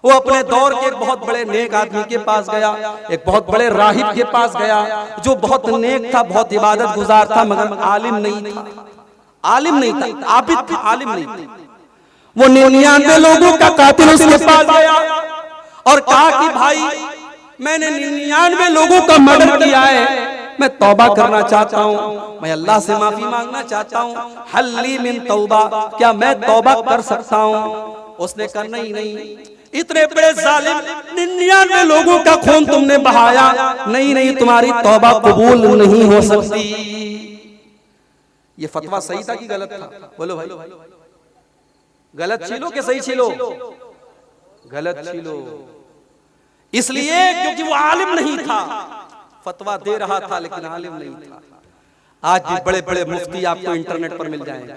वो अपने दौर के एक बहुत बड़े नेक आदमी के पास गया, एक बहुत बड़े राहिब के पास गया जो बहुत नेक था, बहुत इबादत गुजार था, मगर आलिम नहीं था। आलिम नहीं था, आबिद था, आलिम नहीं था। वो 99 लोगों का कातिल उसके पास गया और कहा कि भाई मैंने 99 लोगों का मर्डर किया है, मैं तौबा करना चाहता हूँ, मैं अल्लाह से माफी मांगना चाहता हूँ, हल्ली मिन तौबा, क्या मैं तौबा कर सकता हूँ? उसने कहा नहीं नहीं, इतने बड़े जालिम 99 लोगों का खून तुमने बहाया, नहीं नहीं, तुम्हारी तौबा कबूल नहीं हो सकती। ये फतवा सही था कि गलत था? बोलो भाई, गलत छीलो कि सही छीलो? गलत छीलो। इसलिए क्योंकि वो आलिम नहीं था, फतवा दे रहा था लेकिन आलिम नहीं था। आज भी बड़े बड़े मुफ्ती आपको इंटरनेट पर मिल जाएंगे।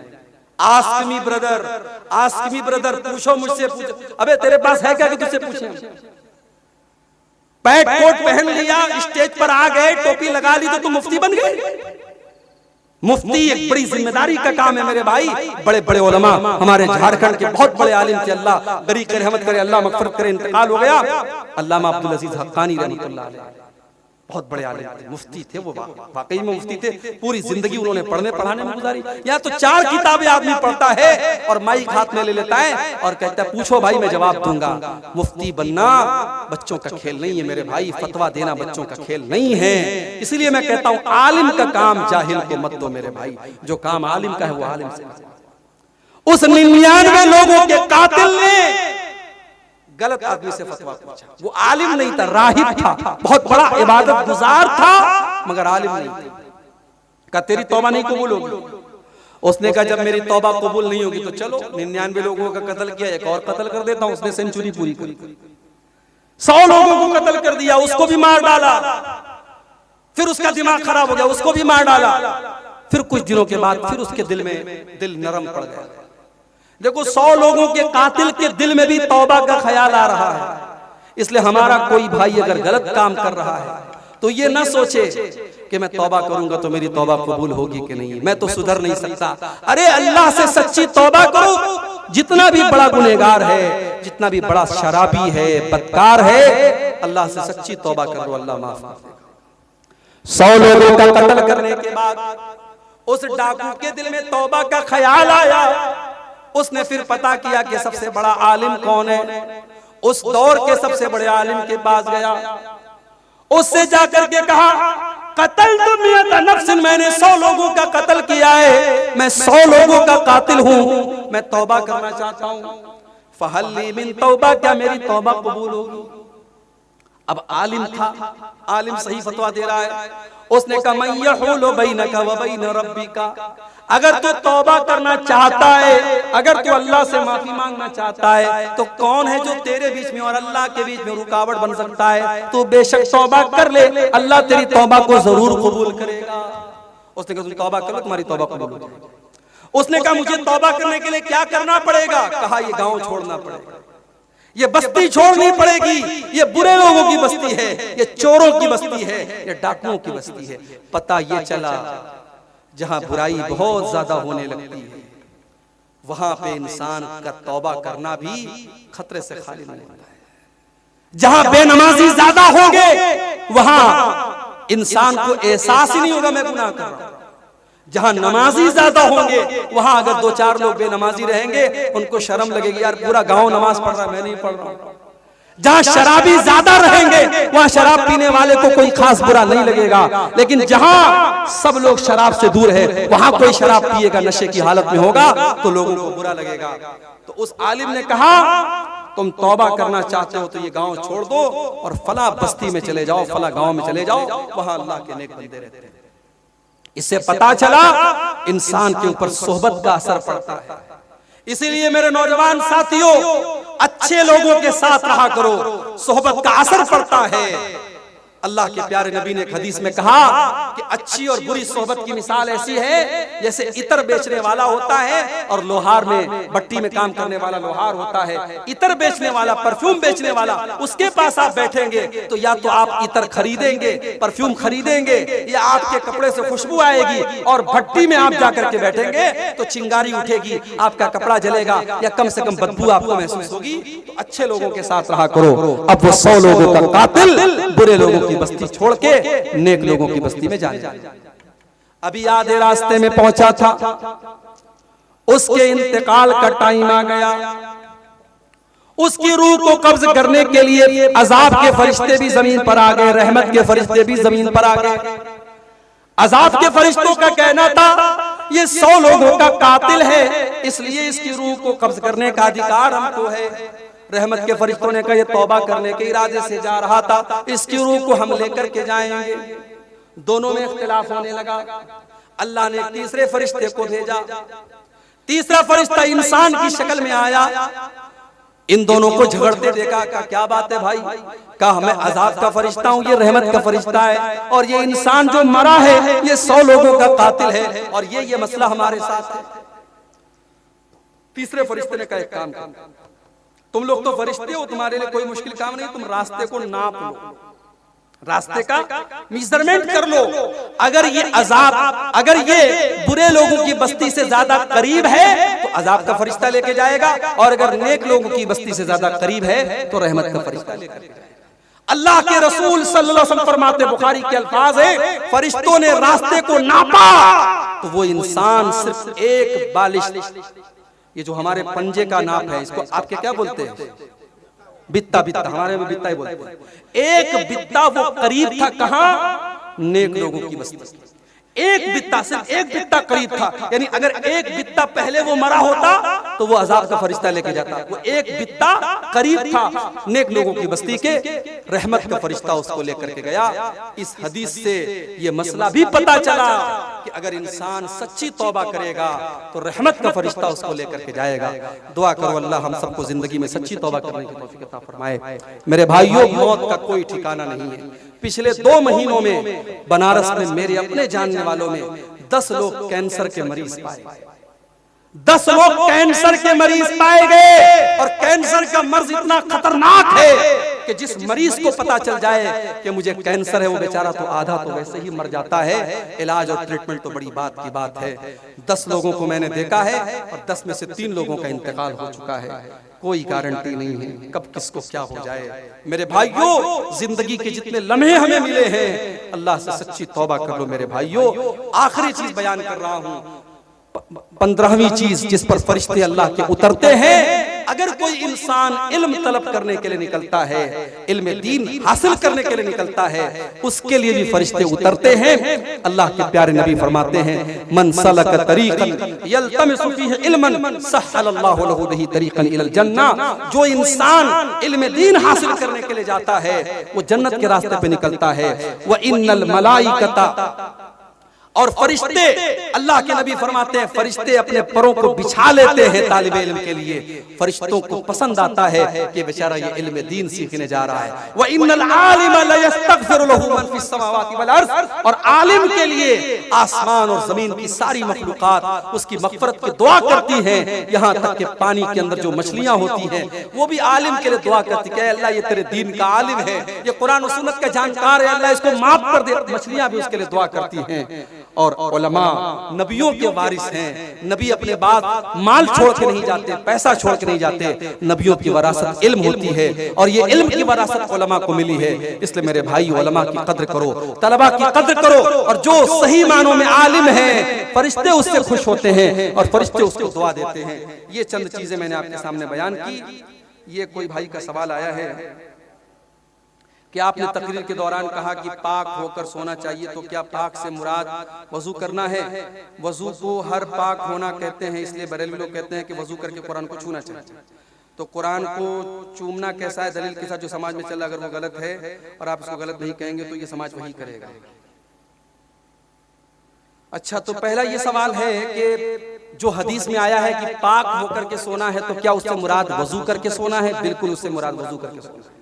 Ask me brother, ask me brother, पूछो मुझसे, पूछो। अबे तेरे पास है क्या कि तुझसे पूछें? पैंट कोट पहन लिया, स्टेज पर आ गए, टोपी लगा ली तो तुम मुफ्ती बन गए? मुफ्ती एक बड़ी जिम्मेदारी का काम है मेरे भाई। बड़े बड़े उलमा हमारे झारखंड के बहुत बड़े आलिम थे, अल्लाह बरी करे, रहमत करे, अल्लाह मगफरत करे, इंतकाल हो गया। अल्लामा अब्दुल अजीज हक्कानी रहमतुल्लाह अलैह बहुत बड़े आलिम थे, मुफ्ती थे, वो वाकई में मुफ्ती थे। पूरी जिंदगी उन्होंने पढ़ने पढ़ाने में गुजारी। यहाँ तो 4 किताबें आदमी पढ़ता है और माइक हाथ में ले लेता है और कहता है पूछो भाई मैं जवाब दूंगा। मुफ्ती बनना बच्चों का खेल नहीं है मेरे भाई, फतवा देना बच्चों का खेल नहीं है। इसलिए मैं कहता हूँ आलिम का काम जाहिल को मत दो मेरे भाई, जो काम आलिम का है वो आलिम से। उस 99 लोगों के कातिल ने गलत आदमी से फतवा पूछा। वो आलिम नहीं था, राहिब था, बहुत बड़ा इबादत गुजार था, मगर आलिम नहीं था। कहा तेरी तौबा नहीं कबूल होगी। उसने कहा जब मेरी तौबा कबूल नहीं होगी तो चलो 99 लोगों का कत्ल किया, एक और कत्ल कर देता हूं। उसने सेंचुरी पूरी करी, 100 लोगों को कत्ल कर दिया, उसको भी मार डाला। फिर उसका दिमाग खराब हो गया, उसको भी मार डाला। फिर कुछ दिनों के बाद फिर उसके दिल में दिल नरम पड़ गया। देखो 100 लोगों के कातिल के दिल में भी तौबा का ख्याल आ रहा है। इसलिए हमारा कोई भाई अगर गलत काम कर रहा है तो ये ना सोचे कि मैं तौबा करूंगा तो मेरी तौबा कबूल होगी कि नहीं, मैं तो सुधर नहीं सकता। अरे अल्लाह से सच्ची तौबा करो। जितना भी बड़ा गुनहगार है, जितना भी बड़ा शराबी है, बदकार है, अल्लाह से सच्ची तौबा करो, अल्लाह माफ कर देगा। 100 लोगों का कत्ल करने के बाद उस डाकू के दिल में तौबा का ख्याल आया। उसने फिर पता किया कि सबसे बड़ा आलिम कौन है। उस दौर के सबसे बड़े आलिम के पास गया, उससे जाकर के कहा कत्ल तो मियत नफ्सिन, मैंने 100 लोगों का कत्ल किया है, मैं 100 लोगों का कातिल हूं, मैं तौबा करना चाहता हूं। फहल्ली मिन तौबा, क्या मेरी तौबा कबूल होगी? अब आलिम था, आलिम सही फतवा दे रहा है। उसने कहा मैं यहूलु बैनका व बैन रब्बिका, अगर तू तौबा करना चाहता है, अगर तू अल्लाह से माफी मांगना चाहता है, तो कौन है जो तेरे बीच में और अल्लाह के बीच में रुकावट बन सकता है? तू बेशक तौबा कर ले, अल्लाह तेरी तौबा को जरूर कबूल करेगा। उसने कहा तुम तौबा कर लो, तुम्हारी तौबा कबूल हो जाएगी। उसने कहा मुझे तौबा करने के लिए क्या करना पड़ेगा? कहा ये गाँव छोड़ना पड़ेगा, ये बस्ती छोड़नी पड़ेगी, ये बुरे लोगों की बस्ती है, ये चोरों की बस्ती है, ये डाकुओं की बस्ती है। पता ये चला जहां बुराई बहुत ज्यादा होने लगती है वहां पे इंसान का तौबा करना भी खतरे से खाली नहीं होता है। जहां बेनमाजी ज्यादा होंगे वहां इंसान को एहसास ही नहीं होगा मैं गुनाह कर रहा हूं। जहां नमाजी ज्यादा होंगे वहां अगर 2-4 लोग बेनमाजी रहेंगे उनको शर्म लगेगी, यार पूरा गांव नमाज पढ़ रहा है मैं नहीं पढ़ रहा हूं। जहां शराबी ज्यादा रहेंगे वहां शराब पीने वाले को कोई खास बुरा नहीं लगेगा, लेकिन जहां सब लोग शराब से दूर है वहां कोई शराब पिएगा, नशे की हालत में होगा तो लोगों को बुरा लगेगा। तो उस आलिम ने कहा तुम तौबा करना चाहते हो तो ये गांव छोड़ दो और फला बस्ती में चले जाओ, फला गांव में चले जाओ, वहां अल्लाह के नेक बंदे रहते हैं। इससे पता चला इंसान के ऊपर सोहबत का असर पड़ता है। इसीलिए मेरे नौजवान साथियों अच्छे लोगों के साथ रहा करो, सोहबत का असर पड़ता है। अल्लाह के प्यारे नबी ने एक हदीस में कहा कि अच्छी और बुरी सोहबत की मिसाल ऐसी है जैसे इत्र बेचने वाला होता है और लोहार में भट्टी में काम करने वाला लोहार होता है। इत्र बेचने वाला, परफ्यूम बेचने वाला, उसके पास आप बैठेंगे तो या तो आप इत्र खरीदेंगे, परफ्यूम खरीदेंगे, या आपके कपड़े से खुशबू आएगी, और भट्टी में आप जाकर के बैठेंगे तो चिंगारी उठेगी, आपका कपड़ा जलेगा या कम से कम बदबू आपको महसूस होगी। तो अच्छे लोगों के साथ रहा करो। अब वो 100 लोगों का कातिल बुरे लोगों की बस्ती छोड़ के नेक लोगों की बस्ती में जाने। अभी आधे रास्ते में पहुंचा था, उसके इंतकाल का टाइम आ गया। उसकी रूह को कब्ज करने के लिए अजाब के फरिश्ते भी जमीन पर आ गए, रहमत के फरिश्ते भी जमीन पर आ गए। अजाब के फरिश्तों का कहना था ये 100 लोगों का कातिल है, इसलिए इसकी रूह को कब्ज करने का अधिकार हमको है। रहमत के फरिश्तों ने कहा ये तौबा करने के इरादे से जा रहा था, इसकी रूह को हम लेकर के जाएंगे। दोनों में इख्तिलाफ होने लगा। अल्लाह ने तीसरे फरिश्ते को भेजा। तीसरा फरिश्ता इंसान की शक्ल में आया। इन दोनों को झगड़ते देखा, कहा क्या बात है भाई? कहा मैं अजाब का फरिश्ता हूं, ये रहमत का फरिश्ता है, और ये इंसान जो मरा है ये 100 लोगों का कातिल है, और ये मसला हमारे साथ है। तीसरे फरिश्ते ने कहा एक काम करो, तुम लोग तो फरिश्ते हो, तुम्हारे लिए कोई मुश्किल काम नहीं, तुम रास्ते को नाप लो, रास्ते का मेजरमेंट कर लो। अगर ये अजाब, अगर ये बुरे लोगों की बस्ती से ज्यादा करीब है तो अजाब का फरिश्ता लेके जाएगा, और अगर नेक लोगों की बस्ती से ज्यादा करीब है तो रहमत का फरिश्ता लेकर जाएगा। अल्लाह के रसूल सल्लल्लाहु अलैहि वसल्लम फरमाते, बुखारी के अल्फाज है, फरिश्तों ने रास्ते को नापा तो वो इंसान सिर्फ एक बालिश, ये जो हमारे पंजे का नाप है, इसको आपके क्या बोलते हैं? बित्ता। बित्ता हमारे में बित्ता ही बोलते हैं। एक बित्ता वो करीब था, कहां? नेक लोगों की बस्ती। एक बित्ता, सिर्फ एक बित्ता करीब था, यानी अगर एक बित्ता पहले वो मरा होता तो वो अजाब का फरिश्ता लेके जाता। वो एक बित्ता करीब था नेक लोगों की बस्ती के, रहमत का फरिश्ता उसको लेकर के गया। इस हदीस से ये मसला भी पता चला कि अगर इंसान सच्ची तौबा करेगा तो रहमत का फरिश्ता उसको लेकर के जाएगा। दुआ करो अल्लाह हम सबको जिंदगी में सच्ची तौबा करने की तौफीक अता फरमाए। मेरे भाइयों, मौत का कोई ठिकाना नहीं है। पिछले 2 महीनों में बनारस में मेरे अपने जानने वालों में 10 लोग कैंसर के मरीज पाए। 10 लोग कैंसर के मरीज पाए गए, और कैंसर का मर्ज इतना खतरनाक है कि जिस मरीज को पता चल जाए कि मुझे कैंसर है वो बेचारा तो आधा तो वैसे ही मर जाता है। इलाज और ट्रीटमेंट तो बड़ी बात की बात है। 10 लोगों को मैंने देखा है और 10 में से 3 लोगों का इंतकाल हो चुका है। कोई गारंटी नहीं है कब किसको क्या हो जाए। मेरे भाइयों, जिंदगी के जितने लम्हे हमें मिले हैं, अल्लाह से सच्ची तौबा कर लो मेरे भाइयों। आखिरी चीज बयान कर रहा हूं, 15वीं चीज जिस पर फरिश्ते अल्लाह के उतरते हैं। अगर कोई इंसान इल्म तलब करने के लिए निकलता है, इल्म दीन हासिल करने के लिए निकलता है, उसके लिए भी फरिश्ते उतरते हैं। अल्लाह के प्यारे नबी फरमाते हैं, मन सलक तरीक़न यल्तमिसु फीही इल्मन सहलल्लाहु लहु बिही तरीक़न इलल जन्ना। जो इंसान इल्म दीन हासिल करने के लिए जाता है वो जन्नत के रास्ते पे निकलता है। व इन्नल मलाइकता, और फरिश्ते, अल्लाह के नबी फरमाते हैं फरिश्ते अपने परों को बिछा लेते हैं तालिबे इल्म के लिए। फरिश्तों को पसंद आता है कि बेचारा ये इल्म दीन सीखने जा रहा है। व इन्नल आलिम ला यस्तगफिरु लहु मन फिस समावाति वल अर्ज़, और आलिम के लिए आसमान और जमीन की सारी मखलूकात उसकी मग़फ़िरत की दुआ करती हैं। यहाँ तक कि पानी के अंदर जो मछलियां होती हैं वो भी आलिम के लिए दुआ करती है, अल्लाह ये तेरे दीन का आलिम है, ये कुरान और सुन्नत का जानकार है, अल्लाह इसको माफ कर दे। मछलियां भी उसके लिए दुआ करती हैं। और उलमा नबियों के वारिस हैं। नबी अपने बाद माल छोड़ के नहीं जाते, पैसा छोड़ के नहीं जाते। नबियों की वरासत इल्म होती है और ये इल्म की वरासत उलमा को मिली है। इसलिए मेरे भाई उलमा की कद्र करो, तलबा की कद्र करो, और जो सही मानों में आलिम है फरिश्ते उससे खुश होते हैं और फरिश्ते उसको दुआ देते हैं। ये चंद चीजें मैंने आपके सामने बयान की। ये कोई भाई का सवाल आया है कि आपने तकरीर के दौरान कहा कि पाक होकर सोना चाहिए, तो क्या पाक से मुराद वजू करना है? वजू को हर पाक होना कहते हैं, इसलिए बरेलवी लोग कहते हैं कि वजू करके कुरान को छूना चाहिए। तो कुरान को चूमना कैसा है दलील के साथ? जो समाज में चल रहा, अगर वो गलत है और आप इसको गलत नहीं कहेंगे तो ये समाज वही करेगा। अच्छा, तो पहला ये सवाल है कि जो हदीस में आया है कि पाक होकर के सोना है, तो क्या उससे मुराद वजू करके सोना है? बिल्कुल उससे मुराद वजू करके सोना है,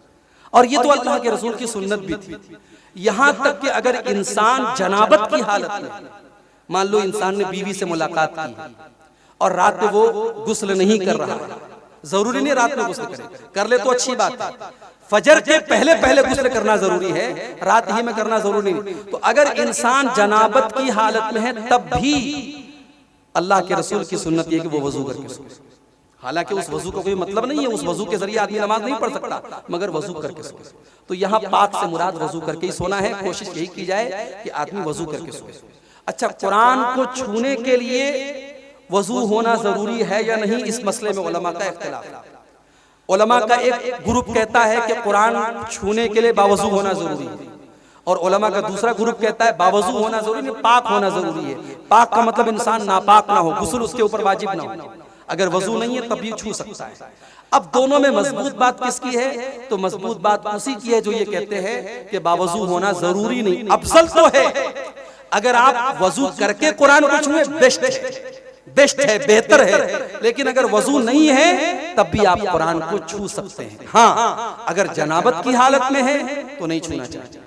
और ये तो अल्लाह के रसूल की सुन्नत भी थी। यहां तक कि अगर इंसान जनाबत की हालत में, मान लो इंसान ने बीवी से मुलाकात की और रात में वो गुस्ल नहीं कर रहा है, जरूरी नहीं रात में गुस्ल करे, कर ले तो अच्छी बात है, फजर के पहले पहले गुस्ल करना जरूरी है, रात ही में करना जरूरी नहीं। तो अगर इंसान जनाबत की हालत में है तब भी अल्लाह के रसूल की सुन्नत है कि वो वजू करके सोए। हालांकि उस वजू का कोई मतलब नहीं है, उस वजू के जरिए आदमी नमाज नहीं पढ़ सकता, मगर वजू करके सोए। तो यहाँ पाक से मुराद वजू करके ही सोना है। कोशिश यही की जाए कि आदमी वजू करके सोए। अच्छा, कुरान को छूने के लिए वजू होना जरूरी है या नहीं, इस मसले में उलमा का इख्तिलाफ है। उलमा का एक ग्रुप कहता है कि कुरान छूने के लिए बावजू होना जरूरी है, और उलमा का दूसरा ग्रुप कहता है बावजू होना जरूरी नहीं, पाक होना जरूरी है। पाक का मतलब इंसान नापाक ना हो, गुस्ल उसके ऊपर वाजिब ना हो, अगर वजू नहीं है तब भी छू सकता है। अब दोनों में मजबूत बात किसकी है? तो मजबूत बात उसी की है जो ये कहते हैं कि बावजू होना जरूरी नहीं। अफजल तो है अगर आप वजू करके कुरान को छुए, बेस्ट है, बेहतर है, लेकिन अगर वजू नहीं है तब भी आप कुरान को छू सकते हैं। हाँ, अगर जनाबत की हालत में है तो नहीं छूना चाहिए,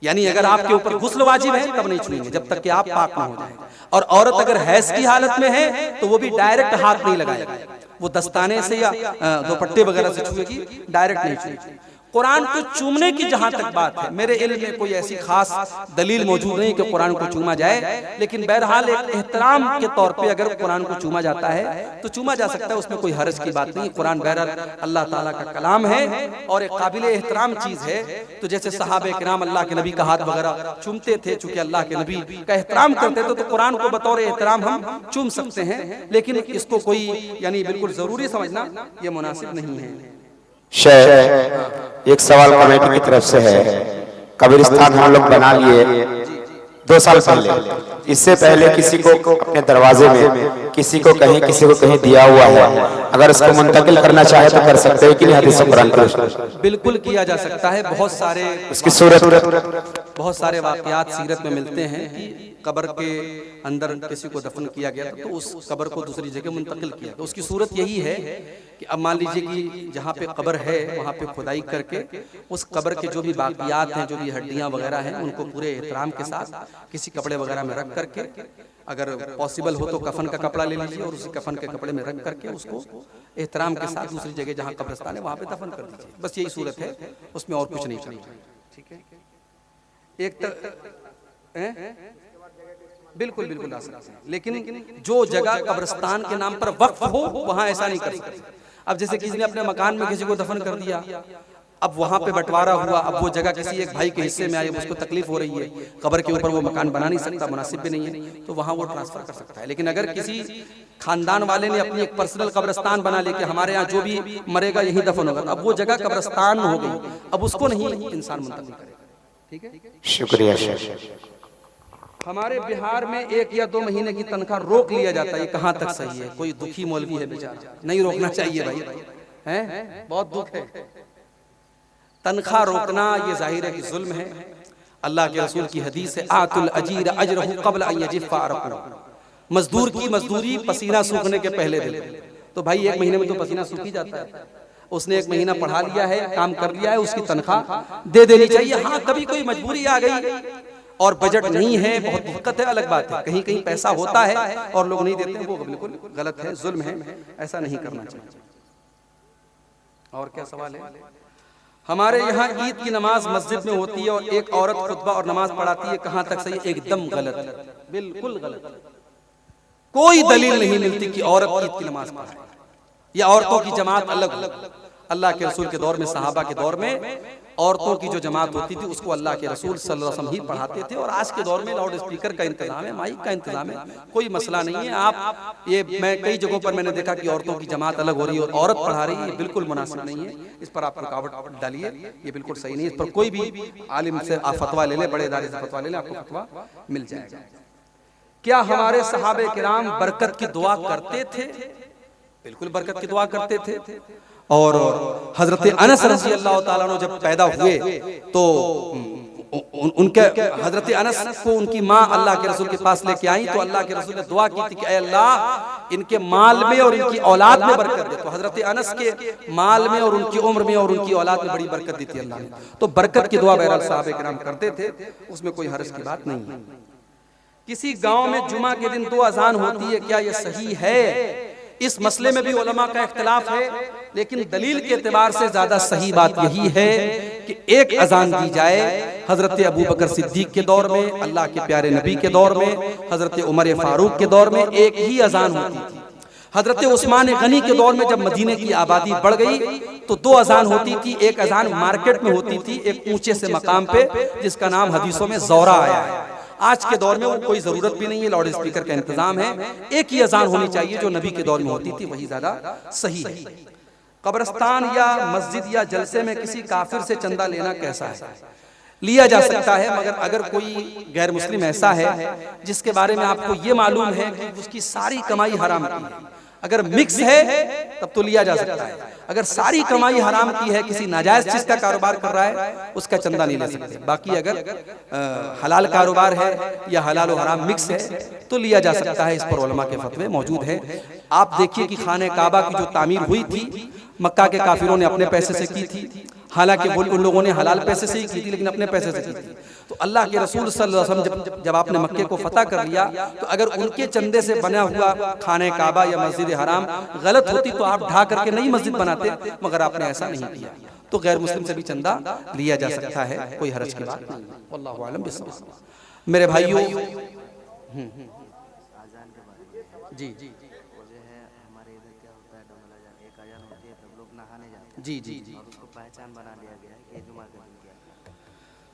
यानी अगर आपके ऊपर गुस्ल वाजिब है तब नहीं छूएंगे जब तक कि आप पाक ना हो जाए। और औरत अगर हैज की हालत में है तो वो भी डायरेक्ट हाथ नहीं लगाएगी, वो दस्ताने से या दुपट्टे वगैरह से छुएगी, डायरेक्ट नहीं छुएगी। कुरान को चूमने की जहां तक बात है, मेरे इल्म में कोई ऐसी खास दलील मौजूद नहीं कि कुरान को चूमा जाए, लेकिन बहरहाल एक एहतराम के तौर पे अगर कुरान को चूमा जाता है तो चूमा जा सकता है, उसमें कोई हर्ज की बात नहीं। कुरान बहरहाल अल्लाह ताला का कलाम है और एक काबिल एहतराम चीज है। तो जैसे सहाबे किराम अल्लाह के नबी का हाथ वगैरह चूमते थे, चूंकि अल्लाह के नबी का एहतराम करते थे, तो कुरान को बतौर एहतराम हम चूम सकते हैं, लेकिन इसको कोई यानी बिल्कुल जरूरी समझना ये मुनासिब नहीं है। शेख, एक सवाल कमेटी की तरफ से है। कब्रिस्तान हम लोग बना लिए 2 साल पहले, इससे पहले किसी को अपने दरवाजे में किसी को कहीं दिया हुआ है, अगर उसको मुंतकिल करना चाहे तो कर सकते हैं कि नहीं? हदीस कुरान बिल्कुल किया जा सकता है। बहुत सारे उसकी सूरत, बहुत सारे वाकयात सीरत में मिलते हैं कि कब्र के अंदर किसी को दफन किया गया तो उस कब्र को दूसरी जगह मुंतकिल किया। तो उसकी सूरत यही है कि अब मान लीजिए कि जहाँ पे कब्र है वहाँ पे खुदाई करके उस कब्र के जो भी बाकियात हैं, जो भी हड्डियाँ वगैरह हैं, उनको पूरे एहतराम के साथ किसी कपड़े वगैरह में रख करके, अगर पॉसिबल हो तो कफन का कपड़ा ले लीजिए और उसी कफन के कपड़े में रख करके उसको एहतराम के साथ दूसरी जगह जहाँ कब्रिस्तान है वहाँ पे दफन कर दीजिए। बस यही सूरत है, उसमें और कुछ नहीं चाहिए। ठीक है, बिल्कुल बिल्कुल आ सकते हैं, लेकिन जो जगह कब्रिस्तान के नाम पर वक्फ हो वहां ऐसा नहीं कर सकते। अब जैसे किसी ने अपने मकान में किसी को दफन कर दिया, अब वहां पे बंटवारा हुआ, अब वो जगह किसी एक भाई के हिस्से में आई, उसको तकलीफ हो रही है, कब्र के ऊपर वो मकान बना नहीं सकता, मुनासिब भी नहीं है, तो वहां वो ट्रांसफर कर सकता है। लेकिन अगर किसी खानदान वाले ने अपनी एक पर्सनल कब्रिस्तान बना ली कि हमारे यहाँ जो भी मरेगा यही दफन होगा, अब वो जगह कब्रिस्तान हो गई, अब उसको नहीं इंसान मुंतकिल करेगा। ठीक है, शुक्रिया। हमारे बिहार में 1 या 2 महीने की तनख्वाह रोक लिया जाता है, ये कहाँ तक सही है? कोई दुखी मौलवी है बेचारा, नहीं रोकना चाहिए भाई, हैं? बहुत दुख है। तनख्वाह रोकना ये जाहिर है कि जुल्म है। अल्लाह के रसूल की हदीस है, आतुल अजीर अजरहु क़ब्ल अन यजिफ़ा अरक़ुहु, मजदूर की मजदूरी पसीना सूखने के पहले दे। तो भाई 1 महीने में तो पसीना सूख ही जाता है, उसने 1 महीना पढ़ा लिया है, काम कर लिया है, उसकी तनख्वाह दे देनी चाहिए। हाँ, कभी कोई मजबूरी आ गई और बजट नहीं है, बहुत दिक्कत है, अलग बात है। कहीं कहीं पैसा होता है और लोग नहीं देते, वो बिल्कुल गलत है, जुल्म है, ऐसा नहीं करना चाहिए। और क्या सवाल है? हमारे यहाँ ईद की नमाज मस्जिद में होती है और एक औरत खुतबा और नमाज पढ़ाती है, कहाँ तक सही? एकदम गलत, बिल्कुल गलत। कोई दलील नहीं मिलती कि औरत ईद की नमाज पढ़ाए या औरतों की जमात अलग। अल्लाह के रसूल के दौर में, सहाबा के दौर में औरतों की जो जमात होती थी उसको अल्लाह के रसूल सल्लल्लाहु अलैहि वसल्लम ही पढ़ाते थे। और आज के दौर में लाउड स्पीकर का इंतजाम है, माइक का इंतजाम है, कोई मसला नहीं है। आप ये मैं कई जगहों पर मैंने देखा कि औरतों की जमात अलग हो रही है और औरत पढ़ा रही है, ये बिल्कुल मुनासिब नहीं है। इस पर आप रुकावट डालिए, ये बिल्कुल सही नहीं है। इस पर कोई भी आलिम से आप फतवा ले ले, बड़े इदारे से फतवा ले ले, आपको फतवा मिल जाएगा। क्या हमारे सहाबे किराम बरकत की दुआ करते थे? बिल्कुल बरकत की दुआ करते थे। और हजरत अनस रज़ी अल्लाह ताला अन्हु जब पैदा हुए तो उनके हजरत अनस को उनकी माँ अल्लाह के रसूल के पास लेके आई, तो अल्लाह के रसूल ने दुआ की थी कि ऐ अल्लाह इनके माल में और इनकी औलाद में बरकत दे। तो हजरत अनस के माल में और उनकी उम्र में और उनकी औलाद में बड़ी बरकत दी थी अल्लाह ने। तो बरकत की दुआ बहरहाल साहब किराम करते थे, उसमें कोई हर्ज की बात नहीं है। किसी गाँव में जुमा के दिन 2 अजान होती है, क्या यह सही है? इस मसले में भी उलमा का इख्तिलाफ है, लेकिन दलील के एतबार से ज्यादा सही बात यही है कि एक अजान दी जाए। हजरत अबू बकर सिद्दीक के दौर में, अल्लाह के प्यारे नबी के दौर में, हजरत उमर फारूक के दौर में एक ही अजान होती थी। हजरत उस्मान गनी के दौर में जब मदीने की आबादी बढ़ गई तो 2 अजान होती थी। एक अजान मार्केट में होती थी, एक ऊंचे से मकाम पे, जिसका नाम हदीसों में ज़ौरा आया है। आज के दौर में वो कोई जरूरत भी नहीं है, लाउड स्पीकर का इंतजाम है। एक ही अजान होनी चाहिए जो नबी के दौर में होती थी, वही ज्यादा सही है। कब्रिस्तान या मस्जिद या जलसे में किसी काफिर से चंदा लेना कैसा है? लिया जा सकता है, मगर अगर कोई गैर मुस्लिम ऐसा है जिसके बारे में आपको ये मालूम है कि उसकी सारी कमाई हराम की है, अगर मिक्स है तब तो लिया जा सकता है। अगर सारी कमाई हराम की है, किसी नाजायज चीज का कारोबार कर रहा है, उसका चंदा नहीं ले सकते। बाकी अगर हलाल कारोबार है या हलाल और हराम मिक्स है तो लिया जा सकता है। इस पर उलमा के फतवे मौजूद हैं। आप देखिए कि खाने काबा की जो तामीर हुई थी मक्का के काफिरों ने अपने पैसे से की थी, हालांकि उन लोगों ने हलाल पैसे से ही की थी, लेकिन अपने पैसे से की थी। तो अल्लाह के रसूल सल्लल्लाहु अलैहि वसल्लम जब आपने मक्के को फतह कर लिया, तो अगर उनके चंदे से बना हुआ खाने काबा या मस्जिद हराम गलत होती तो आप ढा करके नई मस्जिद बनाते, मगर आपने ऐसा नहीं किया। तो गैर मुस्लिम से भी चंदा लिया जा सकता है, कोई हरज की बात नहीं। वल्लाहु आलम बिस्मिल्लाह। मेरे भाइयों, जी जी जी जी जी पहचान बना लिया गया है कि जुमा का दिन क्या।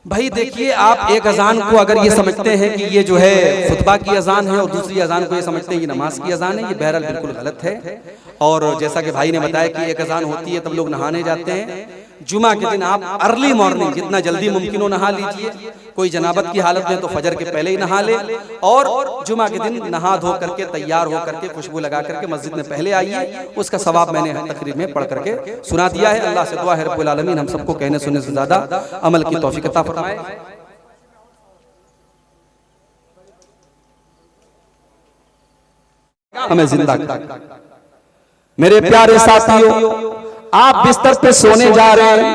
भाई देखिए, आप एक अजान को अगर ये समझते हैं कि ये जो है खुतबा की अजान है और दूसरी अजान को ये समझते हैं कि नमाज की अजान है, ये बहरहाल बिल्कुल गलत है। और जैसा कि भाई ने बताया कि एक अजान होती है तब लोग नहाने जाते हैं। जुमा के दिन आप अर्ली मॉर्निंग जितना जल्दी मुमकिन हो नहा लीजिए। कोई जनाबत की हालत में तो फजर के पहले ही नहा ले, और जुमा के दिन नहा धो करके तैयार हो करके खुशबू लगा करके मस्जिद में पहले आइए। उसका सवाब मैंने तकरीर में पढ़ करके सुना दिया है। अल्लाह से दुआ है रब्बुल आलमीन हम सबको कहने सुनने से ज्यादा अमल की तौफीक अता फरमाए। हमें जिंदा कर। मेरे प्यारे साथियों, आप बिस्तर पे सोने जा रहे हैं,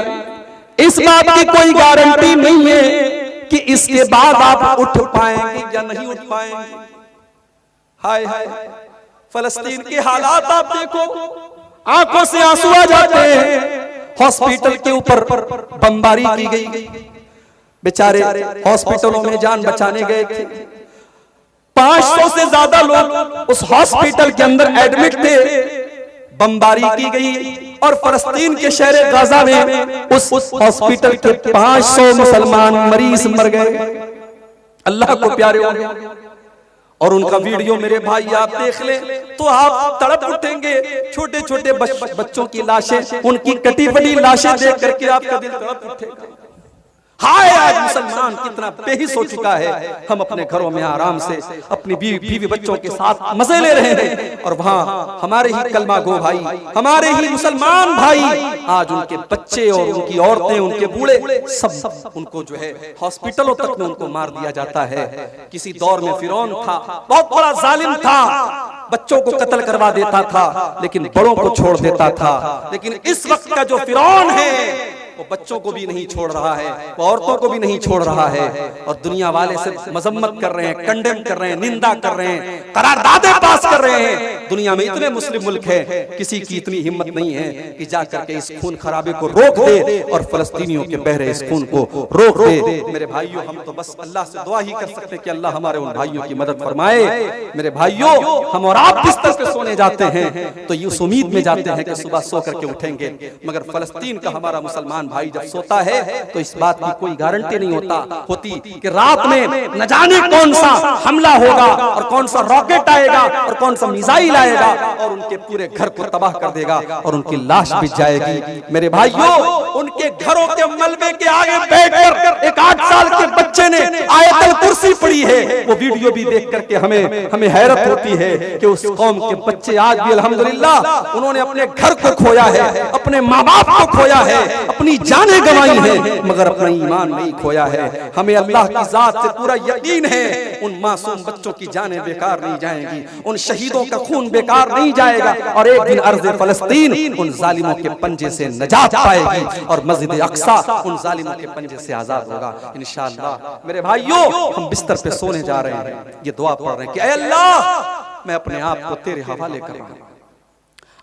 इस बात की कोई गारंटी नहीं है कि इसके बाद आप उठ पाएंगे या नहीं उठ पाएंगे। हाय हाय, फलस्तीन के हालात आप देखो, आंखों से आंसू आ जाते हैं। हॉस्पिटल के ऊपर बमबारी की गई, बेचारे हॉस्पिटलों में जान बचाने गए थे। 500 से ज्यादा लोग उस हॉस्पिटल के अंदर एडमिट थे, बमबारी की गई और फलस्तीन के शहर गाजा में उस हॉस्पिटल के 500 मुसलमान मरीज मर गए। अल्लाह को प्यारे हो गए। और उनका वीडियो मेरे भाई आप देख ले तो आप तड़प उठेंगे। छोटे छोटे बच्चों की लाशें, उनकी कटी फटी लाशें देख करके आपका दिल तड़प उठेगा। हाय, आज मुसलमान कितना बेहिस हो चुका है। हम अपने घरों में आराम से अपनी बीवी बच्चों के साथ मजे ले रहे हैं, और वहाँ हमारे ही कलमा गो भाई, हमारे ही मुसलमान भाई, आज उनके बच्चे और उनकी औरतें, उनके बूढ़े सब उनको जो है हॉस्पिटलों तक में उनको मार दिया जाता है। किसी दौर में फिरौन था, बहुत बड़ा जालिम था, बच्चों को कत्ल करवा देता था लेकिन बड़ों को छोड़ देता था। लेकिन इस वक्त का जो फिरौन है वो बच्चों को भी नहीं छोड़ रहा है, वो औरतों को भी नहीं छोड़ रहा है, और दुनिया वाले सिर्फ मजम्मत कर रहे हैं, कंडेम कर रहे हैं, निंदा कर रहे हैं, करारदादे पास कर रहे हैं, दुनिया में इतने मुस्लिम मुल्क हैं, किसी की इतनी हिम्मत नहीं है कि जाकर के इस खून खराबे को रोक दे और फलस्तीनियों के बह रहे इस खून को रोक दे। मेरे भाइयों, हम तो बस अल्लाह से दुआ ही कर सकते हैं कि अल्लाह हमारे उन भाइयों की मदद फरमाए। मेरे भाइयों, हम और आप बिस्तर पे सोने जाते हैं तो ये उस उम्मीद में जाते हैं कि सुबह सो करके उठेंगे, मगर फलस्तीन का हमारा मुसलमान भाई जब सोता है तो इस बात की कोई गारंटी नहीं होती कि रात में न जाने कौन सा हमला होगा और कौन सा रॉकेट आएगा और कौन सा मिसाइल आएगा और उनके पूरे घर को तबाह कर देगा और उनकी लाश बिछ जाएगी। मेरे भाइयों, उनके घरों के मलबे के आगे बैठकर एक 8 साल के बच्चे ने आयतल कुर्सी पढ़ी है। वो वीडियो भी देख करके हमें हैरत होती है कि उस कौम के बच्चे आज भी अल्हम्दुलिल्लाह उन्होंने अपने घर को खोया है, अपने माँ बाप को खोया है, अपनी जानें गंवाई है, मगर अपना ईमान नहीं खोया है। हमें अल्लाह की जात से पूरा यकीन है उन मासूम बच्चों की जानें बेकार नहीं जाएंगी, उन शहीदों का खून बेकार नहीं जाएगा और एक दिन अर्ज़ फलस्तीन उन जालिमों के पंजे से नजात पाएगी और मस्जिद अक्सा उन जालिमों के पंजे से आजाद होगा इंशाअल्लाह। मेरे भाइयों, हम बिस्तर पे सोने जा रहे हैं, ये दुआ पढ़ रहे हैं कि ऐ अल्लाह, मैं अपने आप को तेरे हवाले कर रहा हूं।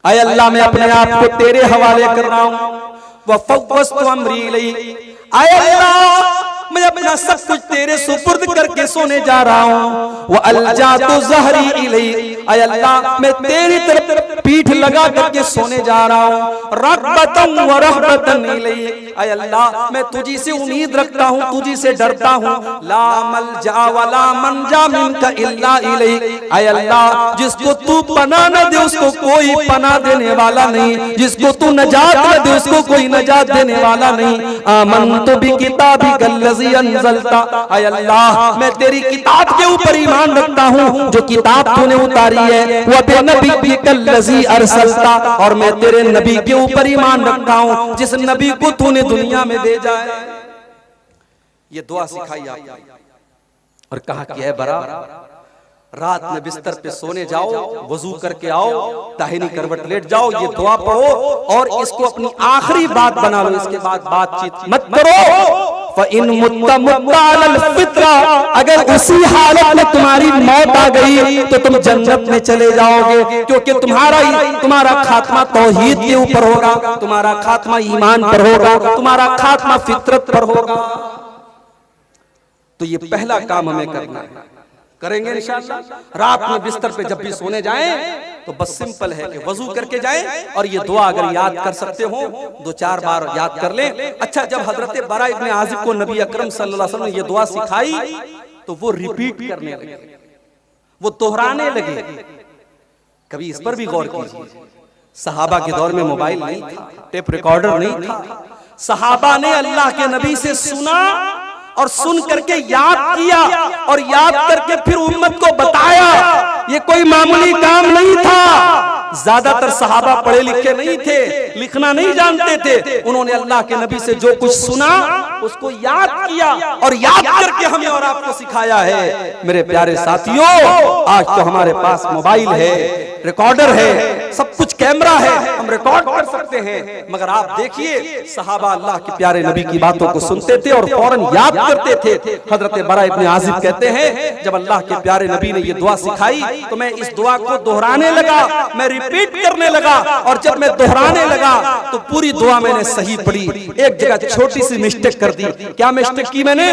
ऐ अल्लाह, मैं अपने आप को तेरे हवाले कर रहा हूं। वफ़व्वज़्तु अम्री इलैक। ऐ अल्लाह, मैं अपना सब कुछ तेरे सुपुर्द करके सोने जा रहा हूँ। वो अलजातु ज़हरी इलैक। ऐ अल्लाह, मैं तेरी तरफ पीठ लगा करके सोने जा रहा हूँ। रग़बतन व रहबतन इलैक। ऐ अल्लाह, मैं तुझी से उम्मीद रखता हूँ, तुझी से डरता हूँ। ला मलजा वला मंजा मिनका इल्ला इलैक। ऐ अल्लाह, जिसको तू पनाह न दे उसको कोई पनाह देने वाला नहीं, जिसको तू नजात न दे उसको कोई नजात देने वाला नहीं। आमनतु बिकिताबिकल लज़ी अंज़लता। ऐ अल्लाह, मैं तेरी किताब के ऊपर ईमान रखता हूँ जो किताब तूने उतारी है। व बिनबिय्यिकल लज़ी अरसलता, और मैं तेरे नबी के ऊपर ईमान रखता हूँ जिस नबी को तूने दुनिया में भेजा है। ये दुआ सिखाई आपने और कहा कि है बरा, रात में बिस्तर पे सोने जाओ, वजू करके आओ, दाहिनी करवट लेट जाओ, ये दुआ पढ़ो और इसको अपनी आखिरी बात बना लो। इसके बाद बातचीत मत करो। फ़इन मुत्ता मुत्ता अलल फित्रा, अगर उसी हालत में तुम्हारी मौत आ गई तो तुम जन्नत में चले जाओगे, क्योंकि तुम्हारा खात्मा तौहीद के ऊपर होगा, तुम्हारा खात्मा ईमान पर होगा, तुम्हारा खात्मा फितरत पर होगा। तो ये पहला काम हमें करना है, करेंगे इंशाअल्लाह। रात में बिस्तर पे जब भी सोने जाएं तो बस सिंपल है कि वजू करके जाएं और ये दुआ अगर याद कर सकते हो 2-4 बार याद कर लें। अच्छा, जब हजरत बरा इब्न आज़िब को नबी अकरम सल्लल्लाहु अलैहि वसल्लम ने ये दुआ सिखाई तो वो रिपीट करने लगे, वो दोहराने लगे। कभी इस पर भी गौर कीजिए, सहाबा के दौर में मोबाइल नहीं था, टेप रिकॉर्डर नहीं था। सहाबा ने अल्लाह के नबी से सुना और सुन करके याद किया और याद करके फिर उम्मत को बताया। ये कोई मामूली काम नहीं था। ज्यादातर सहाबा पढ़े लिखे नहीं थे, लिखना नहीं जानते थे। उन्होंने अल्लाह के नबी से जो कुछ सुना उसको याद किया और याद करके हमें और आपको सिखाया है। मेरे प्यारे साथियों, आज तो हमारे पास मोबाइल है, रिकॉर्डर है, सब कुछ कैमरा है, हम रिकॉर्ड कर सकते हैं। मगर आप देखिए, सहाबा अल्लाह के प्यारे नबी की बातों को सुनते थे और फौरन याद करते थे। हजरत बरा इब्न आज़िब कहते हैं, जब अल्लाह के प्यारे नबी ने ये दुआ सिखाई तो मैं इस दुआ को दोहराने लगा, मैं रिपीट करने लगा और जब मैं दोहराने लगा तो पूरी दुआ मैंने सही पढ़ी। एक जगह छोटी सी मिस्टेक कर दी। क्या मिस्टेक की मैंने?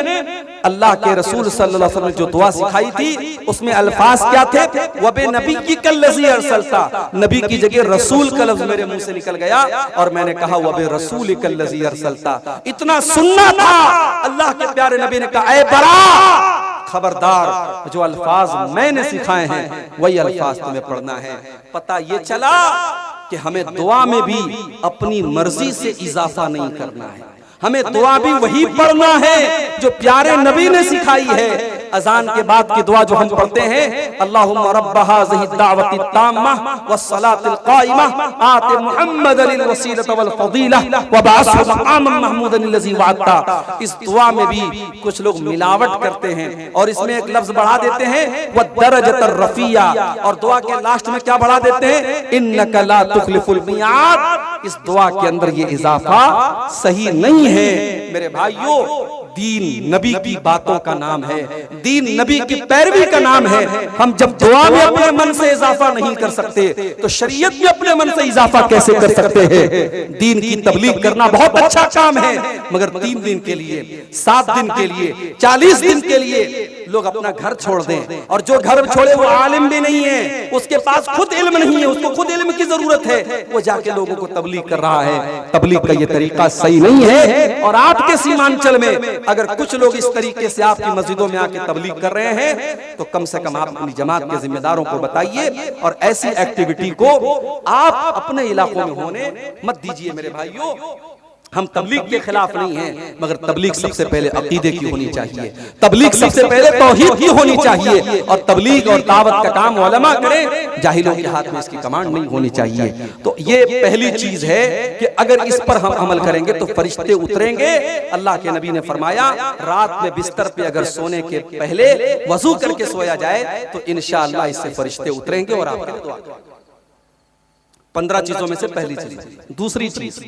अल्लाह के रसूल सल्लल्लाहु अलैहि वसल्लम ने जो दुआ सिखाई थी उसमें अल्फाज क्या थे? वबे नबी की कल्लज़ी अरसलता, नबी की जगह रसूल का लफ्ज मेरे मुंह से निकल गया और मैंने कहा वबे रसूल कल्लज़ी अरसलता। इतना सुनना था। अल्लाह के प्यारे नबी ने कहा, ऐ बरा, खबरदार, जो अल्फाज मैंने सिखाए हैं वही अल्फाज तुम्हें पढ़ना है। पता ये चला कि हमें दुआ में भी अपनी मर्जी से इजाफा नहीं करना है, हमें दुआ भी वही पढ़ना है जो प्यारे नबी ने सिखाई है। अजान के बाद की दुआ जो हम पढ़ते हैं, अल्लाहुम्मा रब्ब हाज़िहि दावति ताम्मा वस्सलातिल काइमा आति मुहम्मदनिल वसीलता वल फदीला व बअसहु मक़ामम महमूदन लज़ी वअदता। इस दुआ में भी कुछ लोग मिलावट करते हैं और इसमें एक लफ्ज बढ़ा देते हैं व दरजतर रफिया, और दुआ के लास्ट में क्या बढ़ा देते हैं? इन्नका ला तुखलिफुल मियाद। इस दुआ के अंदर ये इजाफा सही नहीं है। मेरे भाइयों, दीन नबी की बातों का नाम है, दीन नबी की पैरवी का नाम है। हम जब दुआ में अपने मन से इजाफा नहीं कर सकते तो शरीयत में अपने मन से इजाफा कैसे कर सकते हैं? दीन की तबलीग करना बहुत अच्छा काम है, मगर 3 दिन के लिए, 7 दिन के लिए, 40 दिन के लिए लोग अपना घर छोड़ दें, और जो घर छोड़े वो आलिम भी नहीं है, उसके पास खुद इल्म नहीं है, उसको खुद इल्म की जरूरत है, वो जाके लोगों को तबलीग कर रहा है। तबलीग का ये तरीका सही नहीं है। और आपके सीमांचल में अगर कुछ लोग इस तरीके से आपकी मस्जिदों में आके तबलीग कर रहे हैं तो कम से कम आप अपनी जमात के जिम्मेदारों को बताइए और ऐसी एक्टिविटी को आप अपने इलाकों में होने मत दीजिए। मेरे भाइयों, हम तबलीग के खिलाफ नहीं हैं, मगर तबलीग सबसे पहले अकीदे की होनी चाहिए, तबलीग सबसे पहले तौहीद की होनी चाहिए, और तबलीग और दावत का काम उलमा करें, जाहिलों के हाथ में इसकी कमांड नहीं होनी चाहिए। तो ये पहली चीज है कि अगर इस पर हम अमल करेंगे तो फरिश्ते उतरेंगे। अल्लाह के नबी ने फरमाया, रात में बिस्तर पे अगर सोने के पहले वजू करके सोया जाए तो इंशाअल्लाह इससे फरिश्ते उतरेंगे और आपके लिए दुआ करेंगे। 15 चीजों में से पहली चीज। दूसरी चीज,